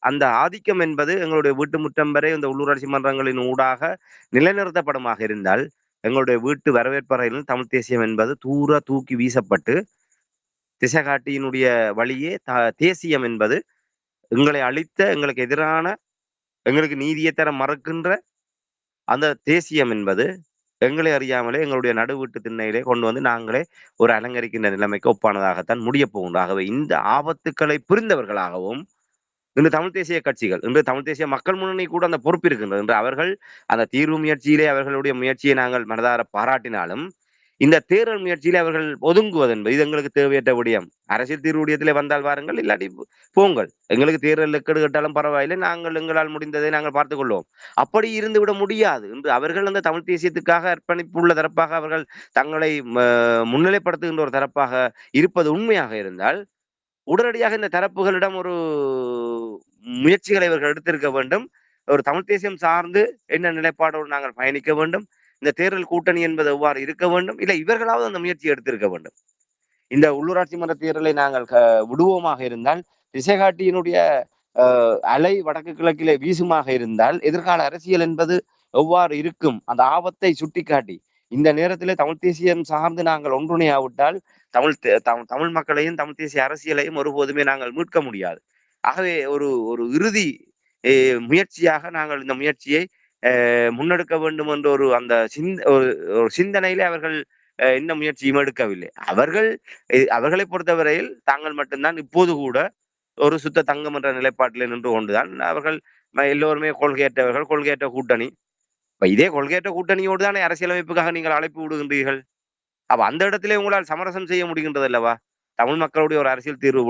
S2: அந்த ஆதிக்கம் என்பது எங்களுடைய வீட்டு முற்றம் வரை இந்த உள்ளூராட்சி மன்றங்களின் ஊடாக நிலைநிறுத்தப்படுமாக இருந்தால் எங்களுடைய வீட்டு வரவேற்பறையில் தமிழ் தேசியம் என்பது தூக்கி வீசப்பட்டு திசைகாட்டியினுடைய வழியே தேசியம் என்பது எங்களை அழித்த, எங்களுக்கு எதிரான, எங்களுக்கு நீதியை தர மறுக்கின்ற அந்த தேசியம் என்பது எங்களை அறியாமலே எங்களுடைய நடுவீட்டு திண்ணையிலே கொண்டு வந்து நாங்களே ஒரு அலங்கரிக்கின்ற நிலைமைக்கு ஒப்பானதாகத்தான் முடிய போகின்றோம். ஆகவே இந்த ஆபத்துக்களை புரிந்தவர்களாகவும் இன்று தமிழ் தேசிய கட்சிகள், இன்று தமிழ் தேசிய மக்கள் முன்னணி கூட அந்த பொறுப்பு இருக்கின்றது. இன்று அவர்கள் அந்த தீர்வு முயற்சியிலே அவர்களுடைய முயற்சியை நாங்கள் மனதார பாராட்டினாலும் இந்த தேர்தல் முயற்சியிலே அவர்கள் ஒதுங்குவது என்பது இது எங்களுக்கு தேவையற்ற விடயம். அரசியல் தீர்வு விடயத்திலே வந்தால் வாருங்கள், இல்லாட்டி போங்கள். எங்களுக்கு தேர்தல் எக்கெடு கேட்டாலும் பரவாயில்லை, நாங்கள் எங்களால் முடிந்ததை நாங்கள் பார்த்துக் கொள்வோம். அப்படி இருந்து விட முடியாது. இன்று அவர்கள் அந்த தமிழ் தேசியத்துக்காக அர்ப்பணிப்புள்ள தரப்பாக அவர்கள் தங்களை முன்னிலைப்படுத்துகின்ற ஒரு தரப்பாக இருப்பது உண்மையாக இருந்தால் உடனடியாக இந்த தரப்புகளிடம் ஒரு முயற்சிகளை இவர்கள் எடுத்திருக்க வேண்டும். ஒரு தமிழ் தேசியம் சார்ந்து என்ன நிலைப்பாடோடு நாங்கள் பயணிக்க வேண்டும், இந்த தேர்தல் கூட்டணி என்பது எவ்வாறு இருக்க வேண்டும், இல்லை இவர்களாவது அந்த முயற்சி எடுத்திருக்க வேண்டும். இந்த உள்ளூராட்சி மன்ற தேர்தலை நாங்கள் விடுவோமாக இருந்தால், திசைகாட்டியினுடைய அலை வடக்கு கிழக்கிலே வீசுமாக இருந்தால் எதிர்கால அரசியல் என்பது எவ்வாறு இருக்கும், அந்த ஆபத்தை சுட்டிக்காட்டி இந்த நேரத்திலே தமிழ் தேசியம் சார்ந்து நாங்கள் ஒன்றுணையாவிட்டால் தமிழ் மக்களையும் தமிழ் தேசிய அரசியலையும் ஒருபோதுமே நாங்கள் மீட்க முடியாது. ஆகவே ஒரு இறுதி முயற்சியாக நாங்கள் இந்த முயற்சியை முன்னெடுக்க வேண்டும் என்ற ஒரு சிந்தனையிலே அவர்கள் எந்த முயற்சியும் எடுக்கவில்லை. அவர்களை பொறுத்தவரையில் தாங்கள் மட்டும்தான் இப்போது கூட ஒரு சுத்த தங்கம் என்ற நிலைப்பாட்டில் நின்று கொண்டுதான் அவர்கள் எல்லோருமே கொள்கையற்றவர்கள், கொள்கையற்ற கூட்டணி. இப்ப இதே கொள்கையற்ற கூட்டணியோடு தானே அரசியலமைப்புக்காக நீங்கள் அழைப்பு விடுகின்றீர்கள். அப்ப அந்த இடத்திலே உங்களால் சமரசம் செய்ய முடிகின்றது அல்லவா? தமிழ் மக்களுடைய ஒரு அரசியல் தீர்வு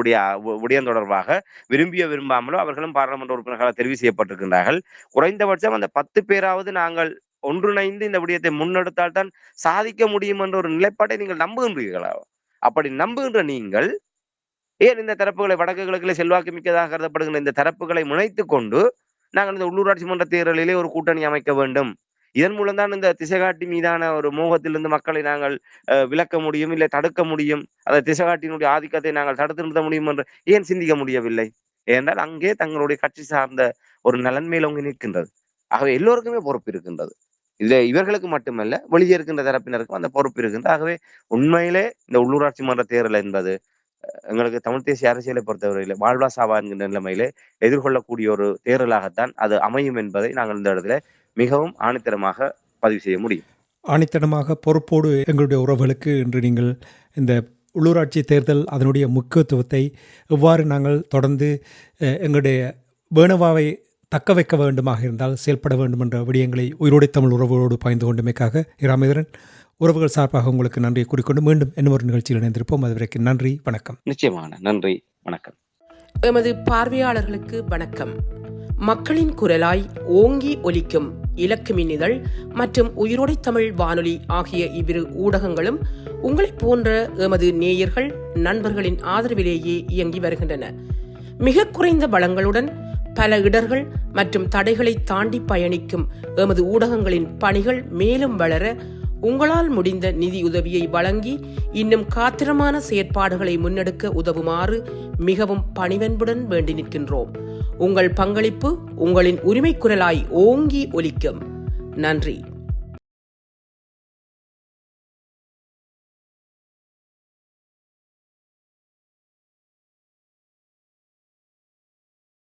S2: விடயம் தொடர்பாக விரும்பாமலோ அவர்களும் பாராளுமன்ற உறுப்பினர்களாக தெரிவு செய்யப்பட்டிருக்கின்றார்கள். குறைந்தபட்சம் அந்த 10 பேராவது நாங்கள் ஒன்றிணைந்து இந்த விடயத்தை முன்னெடுத்தால் தான் சாதிக்க முடியும் என்ற ஒரு நிலைப்பாட்டை நீங்கள் நம்புகின்றீர்களா? அப்படி நம்புகின்ற நீங்கள் ஏன் இந்த தரப்புகளை வடக்கு கிழக்கிலே செல்வாக்கு மிக்கதாக கருதப்படுகின்ற இந்த தரப்புகளை முனைத்துக் கொண்டு நாங்கள் இந்த உள்ளூராட்சி மன்ற தேர்தலிலே ஒரு கூட்டணி அமைக்க வேண்டும், இதன் மூலம் தான் இந்த திசைகாட்டி மீதான ஒரு மோகத்திலிருந்து மக்களை நாங்கள் விலக்க முடியும், இல்லை தடுக்க முடியும், அந்த திசைகாட்டியினுடைய ஆதிக்கத்தை நாங்கள் தடுத்து நிறுத்த முடியும் என்று ஏன் சிந்திக்க முடியவில்லை? ஏனென்றால் அங்கே தங்களுடைய கட்சி சார்ந்த ஒரு நலன் மேலோங்கி நிற்கின்றது. ஆகவே எல்லோருக்குமே பொறுப்பு இருக்கின்றது. இதுல இவர்களுக்கு மட்டுமல்ல, வெளியே இருக்கின்ற தரப்பினருக்கும் அந்த பொறுப்பு இருக்கின்றது. ஆகவே உண்மையிலே இந்த உள்ளூராட்சி மன்ற தேர்தல் என்பது எங்களுக்கு தமிழ் தேசிய அரசியலை பொறுத்தவரையிலே வாழ்வா சாவா என்கின்ற நிலைமையிலே எதிர்கொள்ளக்கூடிய ஒரு தேர்தலாகத்தான் அது அமையும் என்பதை நாங்கள் இந்த இடத்துல மிகவும் ஆணித்தரமாக பதிவு செய்ய முடியும்.
S1: ஆணித்தனமாக பொறுப்போடு எங்களுடைய உறவுகளுக்கு இன்று நீங்கள் இந்த உள்ளூராட்சி தேர்தல் அதனுடைய முக்கியத்துவத்தை எவ்வாறு நாங்கள் தொடர்ந்து எங்களுடைய வேணுவாவை தக்க வைக்க வேண்டுமாக இருந்தால் செயல்பட வேண்டும் என்ற விடயங்களை உயிரோடை தமிழ் உறவுகளோடு பாய்ந்து கொண்டமைக்காக இராமேந்திரன் உறவுகள் சார்பாக உங்களுக்கு நன்றியை கூறிக்கொண்டு மீண்டும் இன்னொரு நிகழ்ச்சியில் இணைந்திருப்போம். அதுவரைக்கும் நன்றி, வணக்கம்.
S2: நிச்சயமான நன்றி, வணக்கம்.
S3: எமது பார்வையாளர்களுக்கு வணக்கம். மக்களின் குரலாய் ஓங்கி ஒலிக்கும் இலக்கு மின்னிதழ் மற்றும் உயிரோடை தமிழ் வானொலி ஆகிய இவ்விரு ஊடகங்களும் உங்களைப் போன்ற எமது நேயர்கள் நண்பர்களின் ஆதரவிலேயே இயங்கி வருகின்றன. மிக குறைந்த வளங்களுடன் பல இடர்கள் மற்றும் தடைகளை தாண்டி பயணிக்கும் எமது ஊடகங்களின் பணிகள் மேலும் வளர உங்களால் முடிந்த நிதியுதவியை வழங்கி இன்னும் காத்திரமான செயற்பாடுகளை முன்னெடுக்க உதவுமாறு மிகவும் பணிவன்புடன் வேண்டி நிற்கின்றோம். உங்கள் பங்களிப்பு உங்களின் உரிமை குரலாய் ஓங்கி ஒலிக்கும். நன்றி.